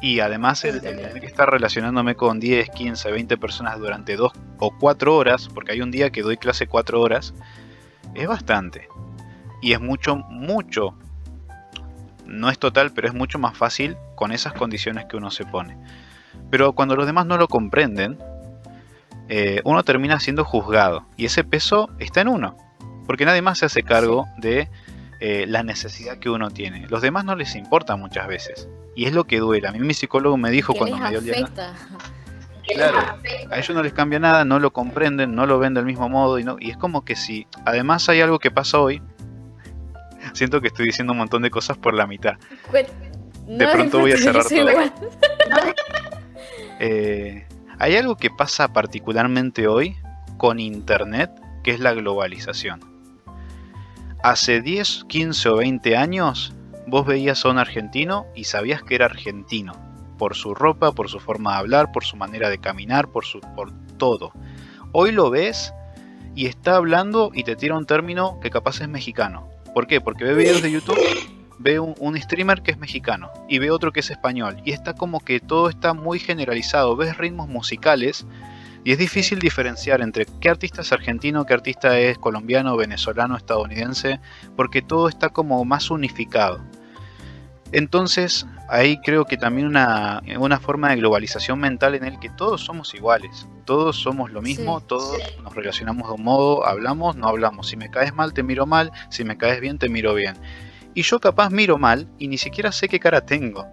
C: Y además el
B: también.
C: tener que estar relacionándome con 10, 15, 20 personas durante 2 o 4 horas, porque hay un día que doy clase 4 horas, es bastante. Y es mucho, no es total, pero es mucho más fácil con esas condiciones que uno se pone. Pero cuando los demás no lo comprenden, uno termina siendo juzgado. Y ese peso está en uno. Porque nadie más se hace cargo de la necesidad que uno tiene. Los demás no les importa muchas veces. Y es lo que duele. A mí mi psicólogo me dijo
B: ¿Qué
C: cuando
B: les
C: me dio el diagnóstico.
B: afecta?
C: Claro, a ellos no les cambia nada, no lo comprenden, no lo ven del mismo modo. Y es como que si además hay algo que pasa hoy, siento que estoy diciendo un montón de cosas por la mitad.
B: De
C: pronto voy a cerrar todo.
B: Igual.
C: Hay algo que pasa particularmente hoy con internet, que es la globalización. Hace 10, 15 o 20 años vos veías a un argentino y sabías que era argentino, por su ropa, por su forma de hablar, por su manera de caminar, por todo. Hoy lo ves y está hablando y te tira un término que capaz es mexicano. ¿Por qué? Porque ve videos de YouTube, ve un streamer que es mexicano y ve otro que es español, y está como que todo está muy generalizado. Ves ritmos musicales y es difícil diferenciar entre qué artista es argentino, qué artista es colombiano, venezolano, estadounidense, porque todo está como más unificado. Entonces ahí creo que también una forma de globalización mental en el que todos somos iguales, todos somos lo mismo,
B: Sí.
C: todos nos relacionamos de un modo, hablamos, no hablamos, si me caes mal te miro mal, si me caes bien te miro bien. Y yo capaz miro mal y ni siquiera sé qué cara tengo.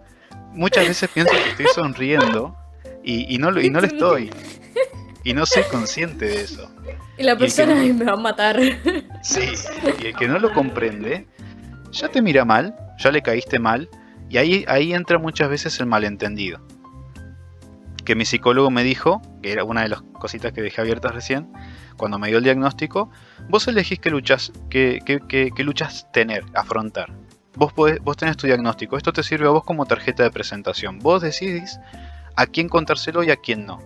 C: Muchas veces pienso que estoy sonriendo y no lo estoy. Y no soy consciente de eso.
B: Y la
C: el que
B: persona
C: no-
B: ahí me va a matar.
C: Sí, y el que no lo comprende, ya te mira mal, ya le caíste mal, y ahí entra muchas veces el malentendido. Que mi psicólogo me dijo, que era una de las cositas que dejé abiertas recién, cuando me dio el diagnóstico, vos elegís qué luchas tener, afrontar. Vos tenés tu diagnóstico, esto te sirve a vos como tarjeta de presentación. Vos decidís a quién contárselo y a quién no.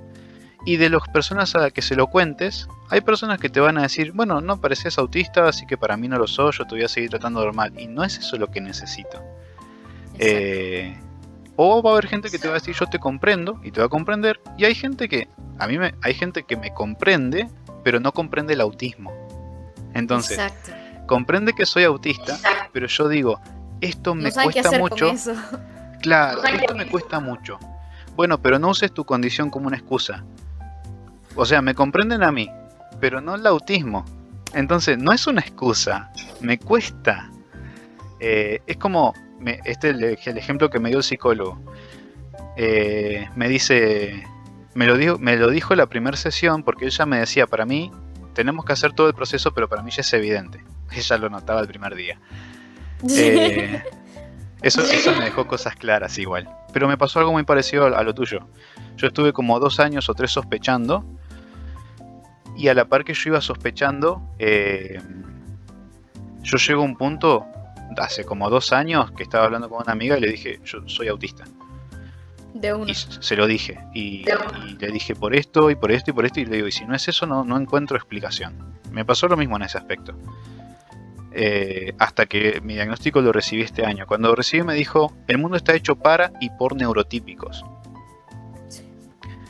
C: Y de las personas a las que se lo cuentes, hay personas que te van a decir, bueno, no pareces autista, así que para mí no lo soy, yo te voy a seguir tratando normal. Y no es eso lo que necesito. O va a haber gente que te va a decir, yo te comprendo, y te va a comprender. Y hay gente que, hay gente que me comprende, pero no comprende el autismo. Entonces,
B: Exacto.
C: comprende que soy autista, pero yo digo, esto me
B: No saben qué
C: cuesta
B: hacer
C: mucho.
B: con eso.
C: Claro, esto me cuesta mucho. Bueno, pero no uses tu condición como una excusa. O sea, me comprenden a mí, pero no el autismo. Entonces, no es una excusa, me cuesta. Es como, el ejemplo que me dio el psicólogo. Me dice, me lo dijo en la primera sesión, porque ella me decía, para mí, tenemos que hacer todo el proceso, pero para mí ya es evidente. Ella lo notaba el primer día. Eso me dejó cosas claras igual. Pero me pasó algo muy parecido a lo tuyo. Yo estuve como 2 años o 3 sospechando. Y a la par que yo iba sospechando, yo llego a un punto, hace como 2 años, que estaba hablando con una amiga y le dije, yo soy autista.
B: De uno.
C: Y se lo dije. Y le dije por esto y por esto y por esto. Y le digo, y si no es eso, no encuentro explicación. Me pasó lo mismo en ese aspecto. Hasta que mi diagnóstico lo recibí este año. Cuando lo recibí me dijo, el mundo está hecho para y por neurotípicos.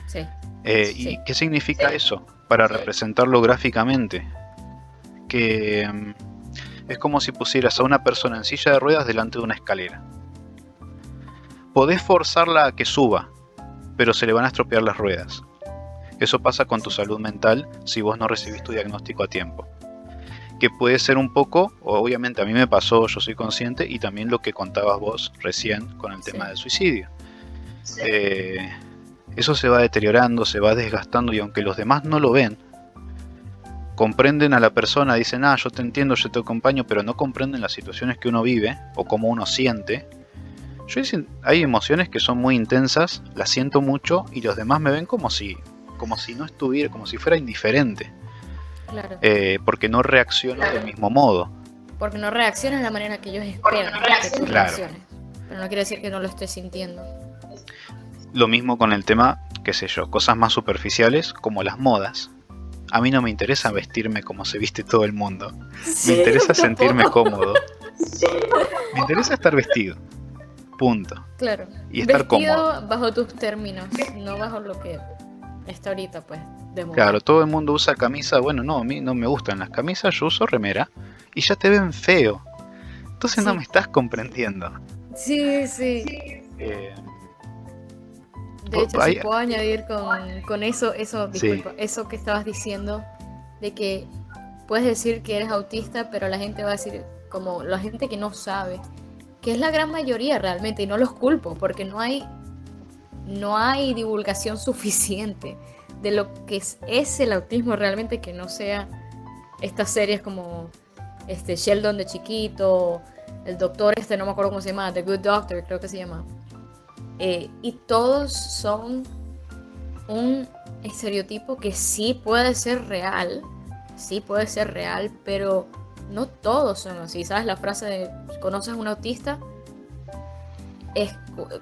B: Sí.
C: ¿Y qué significa eso? Para representarlo gráficamente. Que es como si pusieras a una persona en silla de ruedas delante de una escalera. Podés forzarla a que suba, pero se le van a estropear las ruedas. Eso pasa con tu salud mental si vos no recibís tu diagnóstico a tiempo. que puede ser un poco, obviamente a mí me pasó, yo soy consciente, y también lo que contabas vos recién con el tema del suicidio. Eso se va deteriorando, se va desgastando, y aunque los demás no lo ven, comprenden a la persona, dicen, yo te entiendo, yo te acompaño, pero no comprenden las situaciones que uno vive o cómo uno siente. Hay emociones que son muy intensas, las siento mucho, y los demás me ven como si no estuviera, como si fuera indiferente.
B: Claro.
C: Porque no reacciono del mismo modo.
B: Porque no reaccionas de la manera que ellos esperan que tú reacciones. Pero no quiere decir que no lo estés sintiendo.
C: Lo mismo con el tema, qué sé yo, cosas más superficiales como las modas. A mí no me interesa vestirme como se viste todo el mundo.
B: Sí,
C: me interesa
B: tampoco.
C: sentirme cómodo. Me interesa estar vestido. Punto.
B: Claro.
C: Y estar
B: vestido
C: cómodo.
B: Bajo tus términos, no bajo lo que está ahorita, pues, de moda.
C: Claro, todo el mundo usa camisa. Bueno, no, a mí no me gustan las camisas, yo uso remera. Y ya te ven feo. Entonces no
B: Sí.
C: me estás comprendiendo.
B: Sí, sí. De hecho, si puedo añadir con eso, disculpa, eso que estabas diciendo, de que puedes decir que eres autista, pero la gente va a decir, como la gente que no sabe, que es la gran mayoría realmente, y no los culpo, porque no hay divulgación suficiente de lo que es el autismo realmente, que no sea estas series como Sheldon de chiquito, el doctor no me acuerdo cómo se llama, The Good Doctor creo que se llama. Y todos son un estereotipo que sí puede ser real, pero no todos son así. ¿Sabes la frase de ¿conoces a un autista?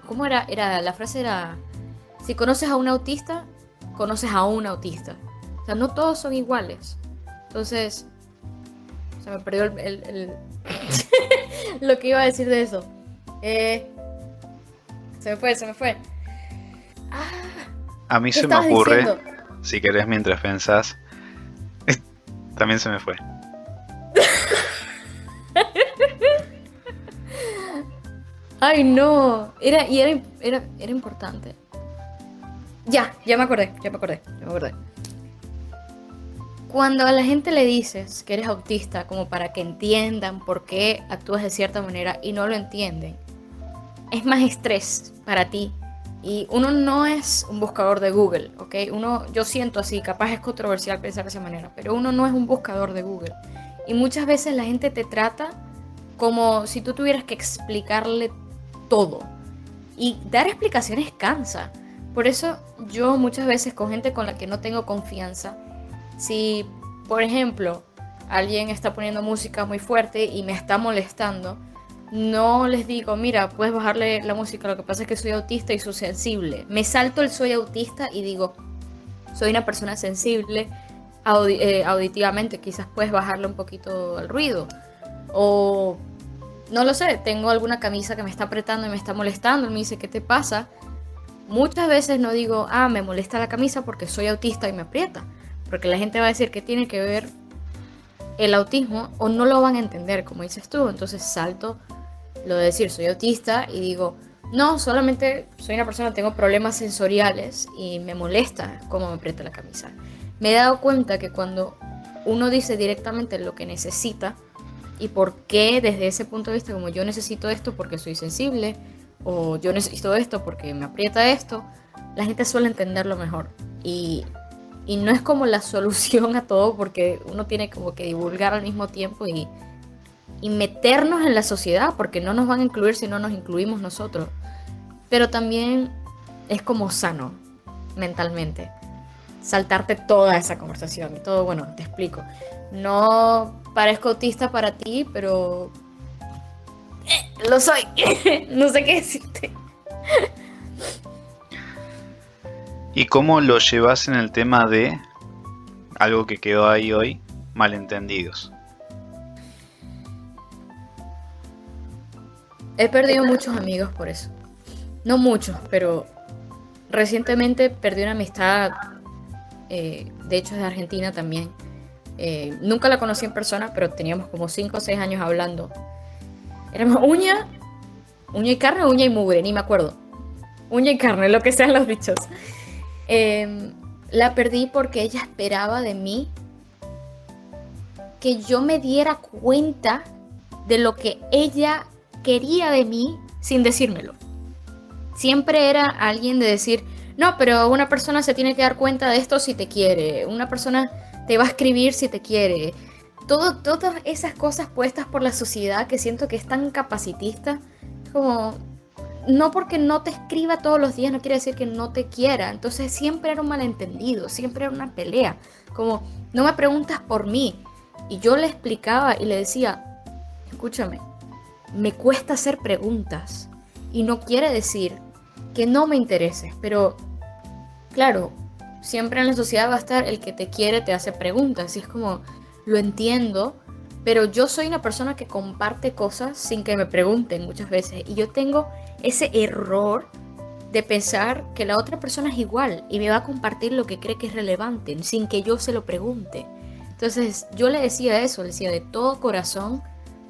B: ¿Cómo era? La frase era, si conoces a un autista, conoces a un autista. O sea, no todos son iguales. Entonces, se me perdió lo que iba a decir de eso. Se me fue.
C: A mí
B: ¿Qué
C: se me
B: estabas
C: ocurre,
B: diciendo?
C: si querés mientras pensás, también se me fue.
B: Ay, no. Era importante. Ya me acordé. Cuando a la gente le dices que eres autista, como para que entiendan por qué actúas de cierta manera y no lo entienden, es más estrés para ti. Y uno no es un buscador de Google, ¿ok? Yo siento así, capaz es controversial pensar de esa manera, pero uno no es un buscador de Google. Y muchas veces la gente te trata como si tú tuvieras que explicarle todo. Y dar explicaciones cansa. Por eso yo muchas veces con gente con la que no tengo confianza, si, por ejemplo, alguien está poniendo música muy fuerte y me está molestando, no les digo, mira, puedes bajarle la música, lo que pasa es que soy autista y soy sensible. Me salto el soy autista y digo, soy una persona sensible auditivamente, quizás puedes bajarle un poquito el ruido. O, no lo sé, tengo alguna camisa que me está apretando y me está molestando, y me dice, ¿qué te pasa? Muchas veces no digo, me molesta la camisa porque soy autista y me aprieta. Porque la gente va a decir que tiene que ver el autismo, o no lo van a entender, como dices tú. Entonces salto lo de decir soy autista y digo, no, solamente soy una persona, tengo problemas sensoriales y me molesta cómo me aprieta la camisa. Me he dado cuenta que cuando uno dice directamente lo que necesita y por qué desde ese punto de vista, como yo necesito esto porque soy sensible, o yo necesito esto porque me aprieta esto, la gente suele entenderlo mejor. Y no es como la solución a todo, porque uno tiene como que divulgar al mismo tiempo y meternos en la sociedad, porque no nos van a incluir si no nos incluimos nosotros. Pero también es como sano mentalmente saltarte toda esa conversación y todo. Bueno, te explico, no parezco autista para ti, pero lo soy. No sé qué decirte.
C: ¿Y cómo lo llevas en el tema de algo que quedó ahí hoy, malentendidos?
B: He perdido muchos amigos por eso. No muchos, pero recientemente perdí una amistad, de hecho es de Argentina también. Nunca la conocí en persona, pero teníamos como 5 o 6 años hablando. Éramos uña y carne, uña y mugre, ni me acuerdo. Uña y carne, lo que sean los bichos. La perdí porque ella esperaba de mí que yo me diera cuenta de lo que ella quería de mí sin decírmelo. Siempre era alguien de decir, no, pero una persona se tiene que dar cuenta de esto si te quiere, una persona te va a escribir si te quiere. Todas esas cosas puestas por la sociedad que siento que es tan capacitista, como, no porque no te escriba todos los días no quiere decir que no te quiera. Entonces siempre era un malentendido, siempre era una pelea, como, no me preguntas por mí. Y yo le explicaba y le decía, escúchame, me cuesta hacer preguntas y no quiere decir que no me intereses, pero claro, siempre en la sociedad va a estar el que te quiere te hace preguntas y es como, lo entiendo, pero yo soy una persona que comparte cosas sin que me pregunten muchas veces y yo tengo ese error de pensar que la otra persona es igual y me va a compartir lo que cree que es relevante sin que yo se lo pregunte. Entonces yo le decía eso, le decía de todo corazón,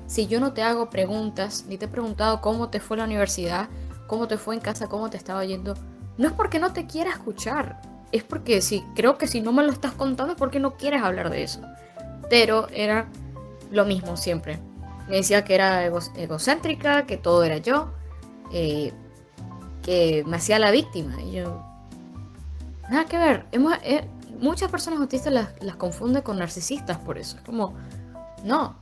B: si yo no te hago preguntas, ni te he preguntado cómo te fue en la universidad, cómo te fue en casa, cómo te estaba yendo, no es porque no te quiera escuchar, es porque creo que si no me lo estás contando es porque no quieres hablar de eso. Pero era lo mismo siempre. Me decía que era egocéntrica, que todo era yo, que me hacía la víctima. Y yo, nada que ver. Muchas personas autistas las confunden con narcisistas por eso. Es como, no.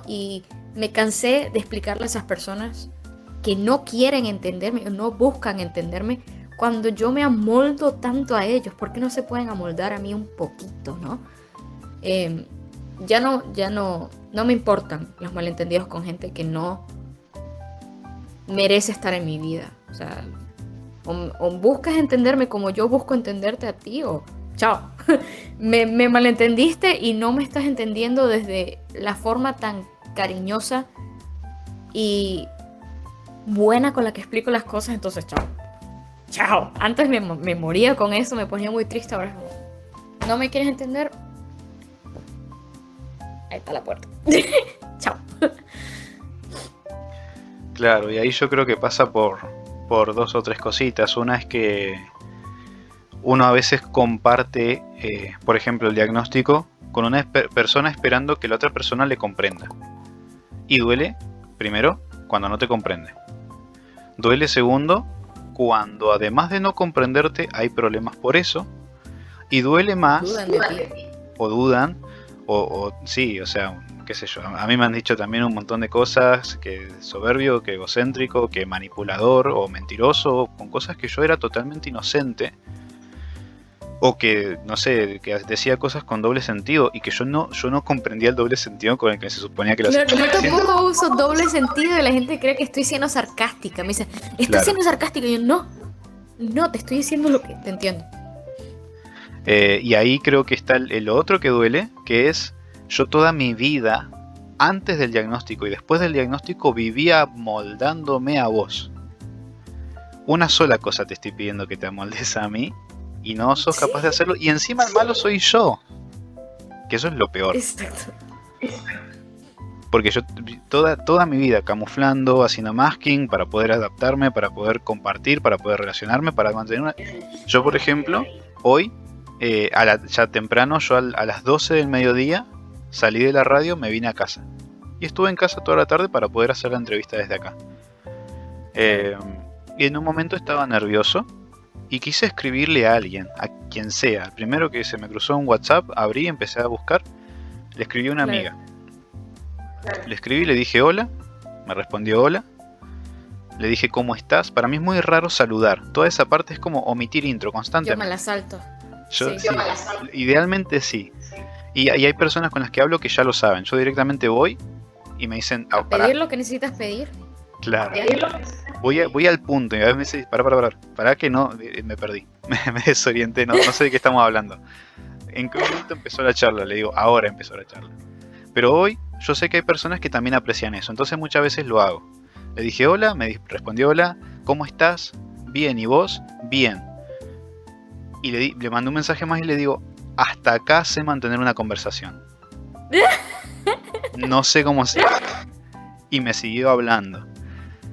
B: Y me cansé de explicarle a esas personas que no quieren entenderme o no buscan entenderme cuando yo me amoldo tanto a ellos. ¿Por qué no se pueden amoldar a mí un poquito, no? Ya no me importan los malentendidos con gente que no merece estar en mi vida. O sea, o buscas entenderme como yo busco entenderte a ti, o chao. me malentendiste y no me estás entendiendo desde la forma tan cariñosa y buena con la que explico las cosas, entonces chao. Antes me moría con eso, me ponía muy triste, ahora no me quieres entender. Ahí está la puerta. Chao.
C: Claro, y ahí yo creo que pasa por dos o tres cositas. Una es que uno a veces comparte, por ejemplo, el diagnóstico con una persona esperando que la otra persona le comprenda. Y duele, primero, cuando no te comprende. Duele, segundo, cuando además de no comprenderte hay problemas por eso. Y duele más, dudan, o sí, o sea, qué sé yo, a mí me han dicho también un montón de cosas, que soberbio, que egocéntrico, que manipulador o mentiroso, con cosas que yo era totalmente inocente, o que, no sé, que decía cosas con doble sentido y que yo no comprendía el doble sentido con el que se suponía que las
B: estaba diciendo. Yo tampoco uso doble sentido y la gente cree que estoy siendo sarcástica, me dice, ¿estás siendo sarcástica? Y yo, no, te estoy diciendo lo que te entiendo.
C: Y ahí creo que está el otro que duele, que es yo toda mi vida, antes del diagnóstico y después del diagnóstico, vivía moldándome a vos. Una sola cosa te estoy pidiendo que te amoldes a mí y no sos capaz de hacerlo, y encima el malo soy yo, que eso es lo peor.
B: Exacto.
C: Porque yo toda mi vida camuflando, haciendo masking para poder adaptarme, para poder compartir, para poder relacionarme, para mantener una... Yo, por ejemplo, hoy ya temprano, yo a las 12 del mediodía salí de la radio, me vine a casa y estuve en casa toda la tarde para poder hacer la entrevista desde acá. Y en un momento estaba nervioso y quise escribirle a alguien, a quien sea. El primero que se me cruzó un WhatsApp, abrí, empecé a buscar, le escribí a una amiga. Le escribí, le dije hola, me respondió hola. Le dije ¿cómo estás? Para mí es muy raro saludar. Toda esa parte es como omitir intro constantemente.
B: Yo me la salto.
C: Sí. Idealmente sí. Y hay personas con las que hablo que ya lo saben. Yo directamente voy y me dicen...
B: ¿A pedir lo que necesitas pedir?
C: Claro. Voy al punto y a veces me dicen, para que no, me perdí. Me desorienté, no sé de qué estamos hablando. ¿En qué momento empezó la charla? Le digo, ahora empezó la charla. Pero hoy yo sé que hay personas que también aprecian eso, entonces muchas veces lo hago. Le dije hola, me respondió hola, ¿cómo estás? Bien, ¿y vos? Bien. Y le mandé un mensaje más y le digo, hasta acá sé mantener una conversación. No sé cómo se hace. Y me siguió hablando.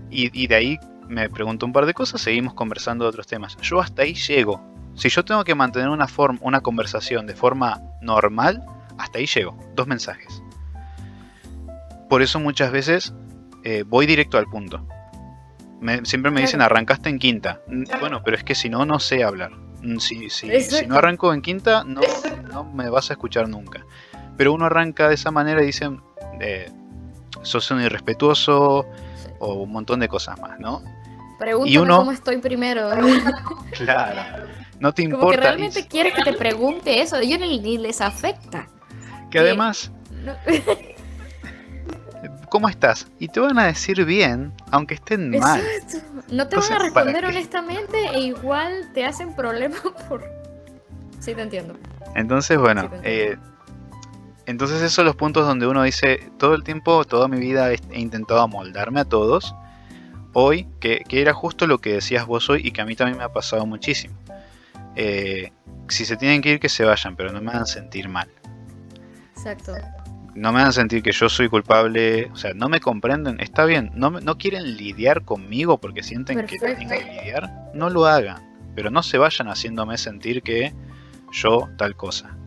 C: Y de ahí me preguntó un par de cosas, seguimos conversando de otros temas. Yo hasta ahí llego. Si yo tengo que mantener una conversación de forma normal, hasta ahí llego, 2 mensajes. Por eso muchas veces voy directo al punto. Siempre me dicen, arrancaste en quinta. Bueno, pero es que si no, no sé hablar. Si no arranco en quinta, no me vas a escuchar nunca. Pero uno arranca de esa manera y dicen, sos un irrespetuoso, o un montón de cosas más, ¿no?
B: Pregúntame cómo estoy primero.
C: Claro, no te importa.
B: Como que realmente quieres que te pregunte eso, a ellos ni les afecta.
C: Que además...
B: No.
C: ¿Cómo estás? Y te van a decir bien, aunque estén mal.
B: Exacto. No te van a responder honestamente e igual te hacen problemas por... Sí, te entiendo.
C: Entonces, bueno,
B: Sí,
C: entonces esos son los puntos donde uno dice, todo el tiempo, toda mi vida he intentado amoldarme a todos. Hoy, que era justo lo que decías vos hoy y que a mí también me ha pasado muchísimo. Si se tienen que ir, que se vayan, pero no me hagan sentir mal.
B: Exacto.
C: No me hagan sentir que yo soy culpable, o sea, no me comprenden, está bien, no quieren lidiar conmigo porque sienten
B: Perfecto.
C: que tienen que lidiar, no lo hagan, pero no se vayan haciéndome sentir que yo tal cosa.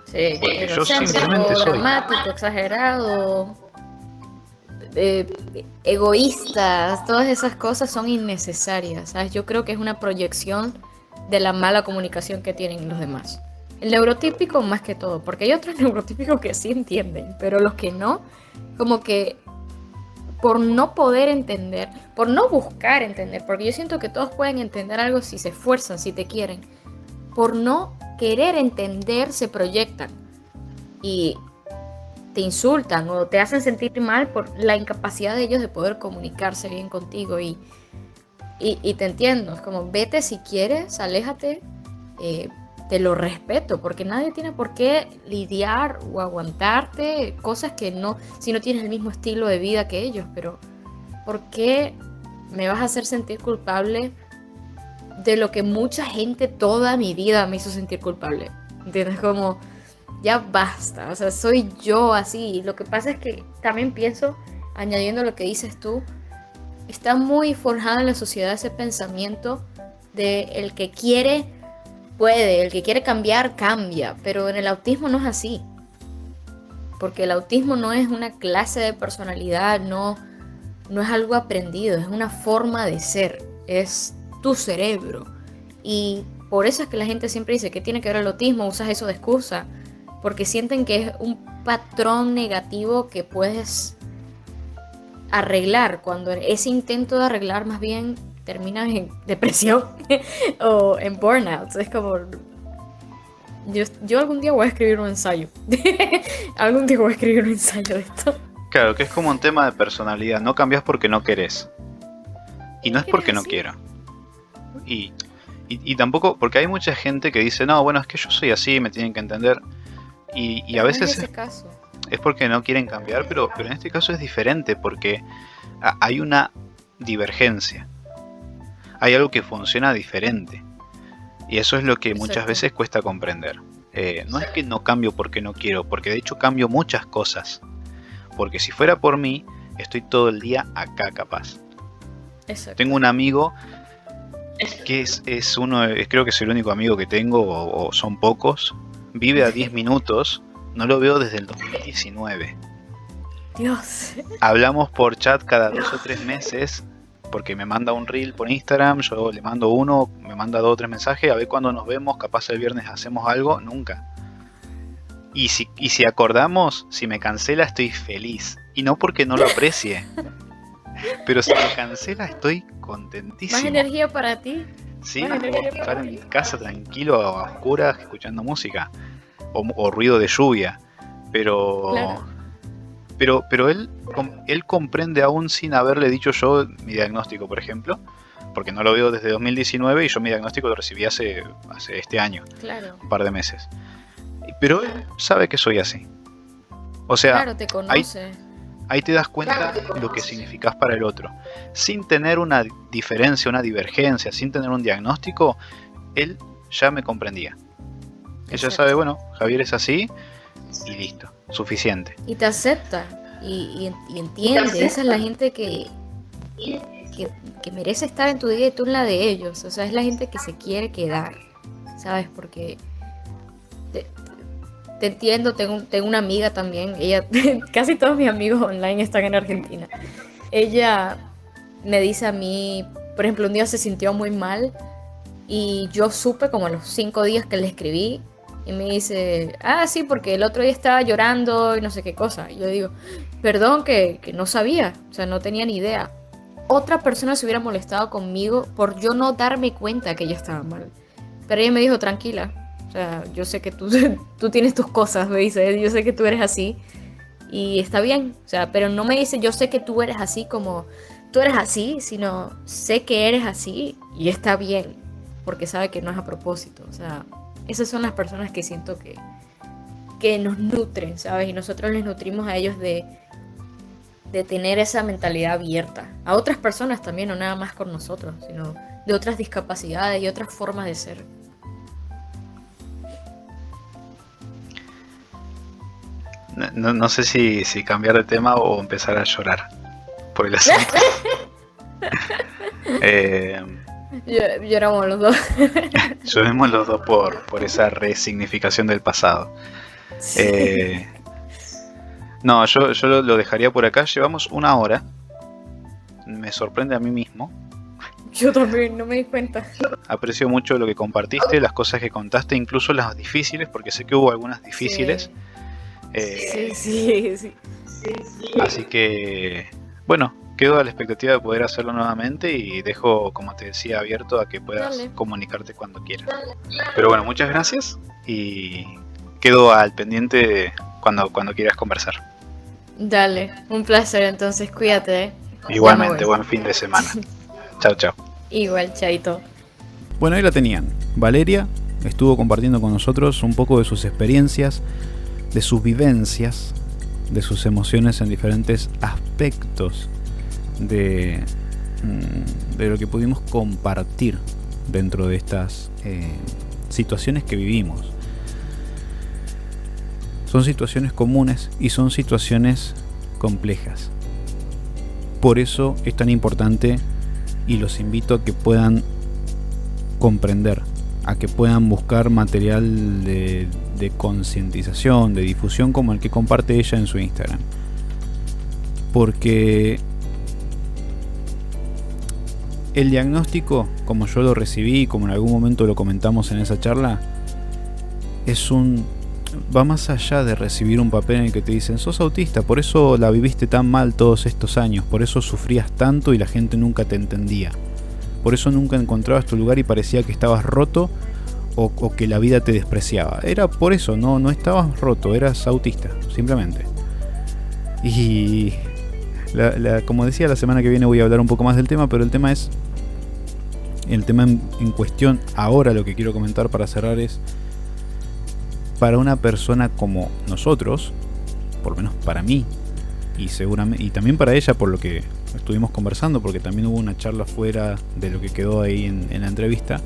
B: Sí,
C: Porque yo simplemente soy.
B: dramático, exagerado, egoístas, todas esas cosas son innecesarias, ¿sabes? Yo creo que es una proyección de la mala comunicación que tienen los demás. El neurotípico más que todo, porque hay otros neurotípicos que sí entienden, pero los que no, como que por no poder entender, por no buscar entender, porque yo siento que todos pueden entender algo si se esfuerzan, si te quieren, por no querer entender se proyectan y te insultan o te hacen sentir mal por la incapacidad de ellos de poder comunicarse bien contigo y te entiendo, es como vete si quieres, aléjate, te lo respeto, porque nadie tiene por qué lidiar o aguantarte cosas que no, si no tienes el mismo estilo de vida que ellos, pero ¿por qué me vas a hacer sentir culpable de lo que mucha gente toda mi vida me hizo sentir culpable? ¿Entiendes? Como, ya basta, o sea, soy yo así. Lo que pasa es que también pienso, añadiendo lo que dices tú, está muy forjado en la sociedad ese pensamiento de el que quiere puede, el que quiere cambiar, cambia, pero en el autismo no es así. Porque el autismo no es una clase de personalidad, no es algo aprendido, es una forma de ser, es tu cerebro. Y por eso es que la gente siempre dice que tiene que ver el autismo, usas eso de excusa, porque sienten que es un patrón negativo que puedes arreglar, cuando ese intento de arreglar más bien termina en depresión o en burnout. Es como, yo algún día voy a escribir un ensayo. Algún día voy a escribir un ensayo de esto.
C: Claro, que es como un tema de personalidad, no cambias porque no querés. Y no es porque no quiero. Y tampoco, porque hay mucha gente que dice, no, bueno, es que yo soy así, me tienen que entender. Y a veces es porque no quieren cambiar, pero en este caso es diferente, porque hay una divergencia. Hay algo que funciona diferente. Y eso es lo que muchas veces cuesta comprender. No es que no cambio porque no quiero, porque de hecho cambio muchas cosas. Porque si fuera por mí, estoy todo el día acá capaz. Exacto. Tengo un amigo que es uno, creo que es el único amigo que tengo, o son pocos. Vive a 10 minutos, no lo veo desde el 2019.
B: Dios.
C: Hablamos por chat cada 2 o 3 meses, porque me manda un reel por Instagram, yo le mando uno, me manda 2 o 3 mensajes, a ver cuándo nos vemos, capaz el viernes hacemos algo, nunca. Y si acordamos, si me cancela estoy feliz, y no porque no lo aprecie, pero si me cancela estoy contentísimo.
B: ¿Más energía para ti?
C: Sí, estar en mi casa tranquilo, a oscuras, escuchando música, o ruido de lluvia, pero... Claro. Pero él comprende aún sin haberle dicho yo mi diagnóstico, por ejemplo, porque no lo veo desde 2019 y yo mi diagnóstico lo recibí hace este año,
B: claro,
C: un par de meses. Pero él sabe que soy así. O sea,
B: claro, te conoce.
C: Ahí te das cuenta lo que significás para el otro. Sin tener una diferencia, una divergencia, sin tener un diagnóstico, él ya me comprendía. Él ya sabe, bueno, Javier es así y listo. Suficiente.
B: Y te acepta y entiende. Esa es la gente que merece estar en tu vida y tú en la de ellos. O sea, es la gente que se quiere quedar, ¿sabes? Porque te entiendo, tengo una amiga también, ella, casi todos mis amigos online están en Argentina. Ella me dice a mí, por ejemplo, un día se sintió muy mal y yo supe como a los 5 días que le escribí y me dice, sí, porque el otro día estaba llorando y no sé qué cosa. Y yo digo, perdón, que no sabía, o sea, no tenía ni idea. Otra persona se hubiera molestado conmigo por yo no darme cuenta que ella estaba mal. Pero ella me dijo, tranquila, o sea, yo sé que tú tienes tus cosas, me dice, yo sé que tú eres así y está bien, o sea, pero no me dice, yo sé que tú eres así como tú eres así, sino sé que eres así y está bien, porque sabe que no es a propósito, o sea, esas son las personas que siento que nos nutren, ¿sabes? Y nosotros les nutrimos a ellos de tener esa mentalidad abierta a otras personas también, no nada más con nosotros, sino de otras discapacidades y otras formas de ser.
C: No sé si cambiar de tema o empezar a llorar por el asunto.
B: Lloramos los dos.
C: Lloremos los dos por esa resignificación del pasado.
B: Sí.
C: No, yo lo dejaría por acá. Llevamos 1 hora. Me sorprende a mí mismo.
B: Yo también, no me di cuenta.
C: Aprecio mucho lo que compartiste, las cosas que contaste, incluso las difíciles, porque sé que hubo algunas difíciles.
B: Sí.
C: Así que, bueno, quedo a la expectativa de poder hacerlo nuevamente y dejo, como te decía, abierto a que puedas comunicarte cuando quieras. Pero bueno, muchas gracias y quedo al pendiente cuando quieras conversar.
B: Dale, un placer, entonces cuídate.
C: Igualmente, buen fin de semana. Chao, chao.
B: Igual, chaito.
A: Bueno, ahí la tenían. Valeria estuvo compartiendo con nosotros un poco de sus experiencias, de sus vivencias, de sus emociones en diferentes aspectos de lo que pudimos compartir dentro de estas situaciones que vivimos. Son situaciones comunes y son situaciones complejas. Por eso es tan importante y los invito a que puedan comprender, a que puedan buscar material de concientización, de difusión como el que comparte ella en su Instagram. Porque el diagnóstico, como yo lo recibí, como en algún momento lo comentamos en esa charla, va más allá de recibir un papel en el que te dicen sos autista, por eso la viviste tan mal todos estos años, por eso sufrías tanto y la gente nunca te entendía, por eso nunca encontrabas tu lugar y parecía que estabas roto o que la vida te despreciaba. Era por eso, no estabas roto, eras autista, simplemente. Y como decía, la semana que viene voy a hablar un poco más del tema, pero el tema en cuestión ahora, lo que quiero comentar para cerrar es, para una persona como nosotros, por lo menos para mí, y seguramente y también para ella, por lo que estuvimos conversando, porque también hubo una charla fuera de lo que quedó ahí en la entrevista,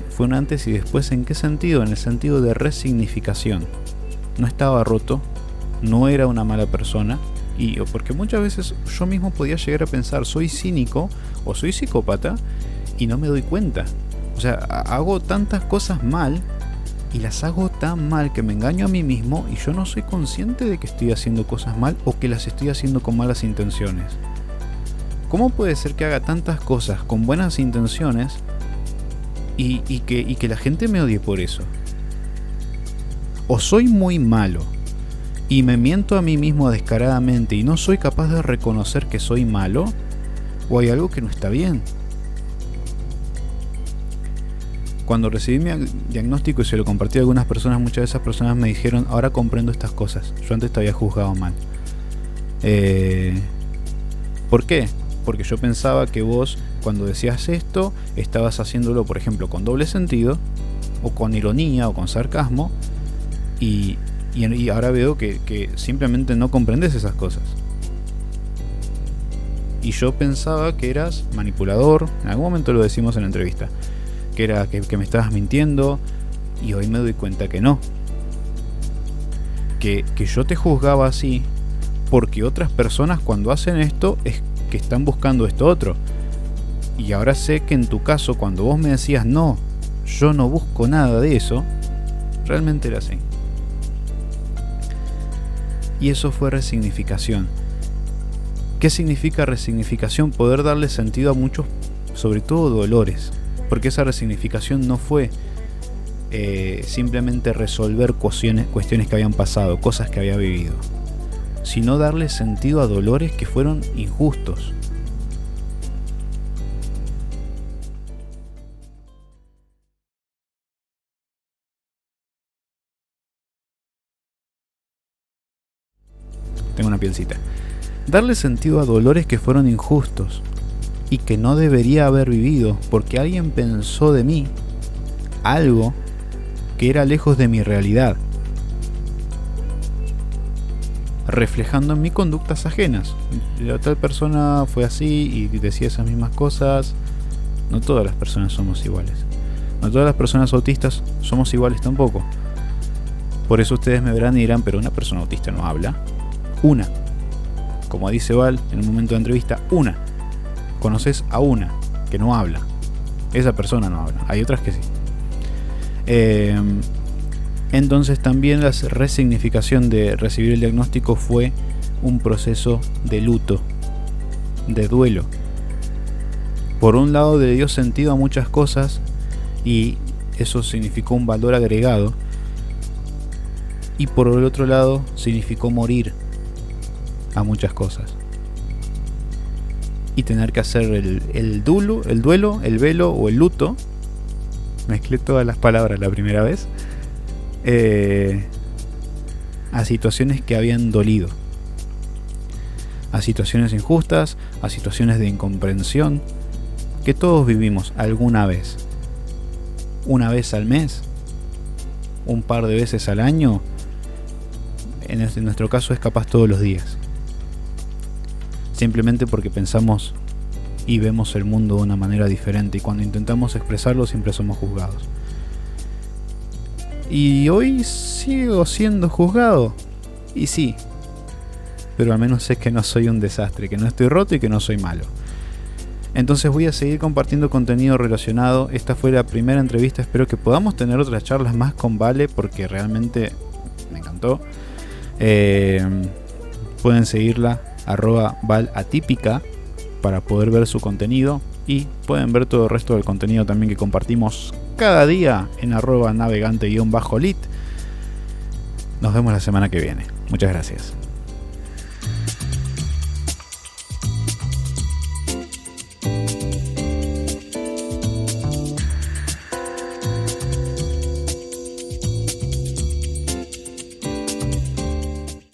A: fue un antes y después. ¿En qué sentido? En el sentido de resignificación. No estaba roto, no era una mala persona, porque muchas veces yo mismo podía llegar a pensar, soy cínico o soy psicópata y no me doy cuenta. O sea, hago tantas cosas mal y las hago tan mal que me engaño a mí mismo y yo no soy consciente de que estoy haciendo cosas mal o que las estoy haciendo con malas intenciones. ¿Cómo puede ser que haga tantas cosas con buenas intenciones y que la gente me odie por eso? O soy muy malo y me miento a mí mismo descaradamente y no soy capaz de reconocer que soy malo, o hay algo que no está bien. Cuando recibí mi diagnóstico y se lo compartí a algunas personas, muchas de esas personas me dijeron, ahora comprendo estas cosas, yo antes te había juzgado mal. ¿Por qué? Porque yo pensaba que vos, cuando decías esto, estabas haciéndolo, por ejemplo, con doble sentido, o con ironía, o con sarcasmo, y ahora veo que simplemente no comprendes esas cosas. Y yo pensaba que eras manipulador, en algún momento lo decimos en la entrevista, que me estabas mintiendo, y hoy me doy cuenta que no. Que yo te juzgaba así porque otras personas cuando hacen esto es que están buscando esto otro. Y ahora sé que en tu caso, cuando vos me decías no, yo no busco nada de eso, realmente era así. Y eso fue resignificación. ¿Qué significa resignificación? Poder darle sentido a muchos, sobre todo dolores. Porque esa resignificación no fue simplemente resolver cuestiones que habían pasado, cosas que había vivido, sino darle sentido a dolores que fueron injustos. Tengo una pielcita. Darle sentido a dolores que fueron injustos y que no debería haber vivido porque alguien pensó de mí algo que era lejos de mi realidad, reflejando en mí conductas ajenas. La tal persona fue así y decía esas mismas cosas. No todas las personas somos iguales. No todas las personas autistas somos iguales tampoco. Por eso ustedes me verán y dirán, pero una persona autista no habla. Una. Como dice Val en un momento de entrevista, una. Conoces a una que no habla. Esa persona no habla. Hay otras que sí. Entonces también la resignificación de recibir el diagnóstico fue un proceso de luto, de duelo. Por un lado le dio sentido a muchas cosas y eso significó un valor agregado, y por el otro lado significó morir a muchas cosas y tener que hacer el duelo, el velo o el luto. Mezclé todas las palabras la primera vez. A situaciones que habían dolido, a situaciones injustas, a situaciones de incomprensión que todos vivimos alguna vez, una vez al mes, un par de veces al año. En nuestro caso es capaz todos los días, simplemente porque pensamos y vemos el mundo de una manera diferente, y cuando intentamos expresarlo siempre somos juzgados. Y hoy sigo siendo juzgado, y sí, pero al menos sé que no soy un desastre, que no estoy roto y que no soy malo. Entonces voy a seguir compartiendo contenido relacionado. Esta fue la primera entrevista, espero que podamos tener otras charlas más con Vale, porque realmente me encantó. Pueden seguirla @valatípica para poder ver su contenido, y pueden ver todo el resto del contenido también que compartimos cada día en @navegante_lit. Nos vemos la semana que viene. Muchas gracias.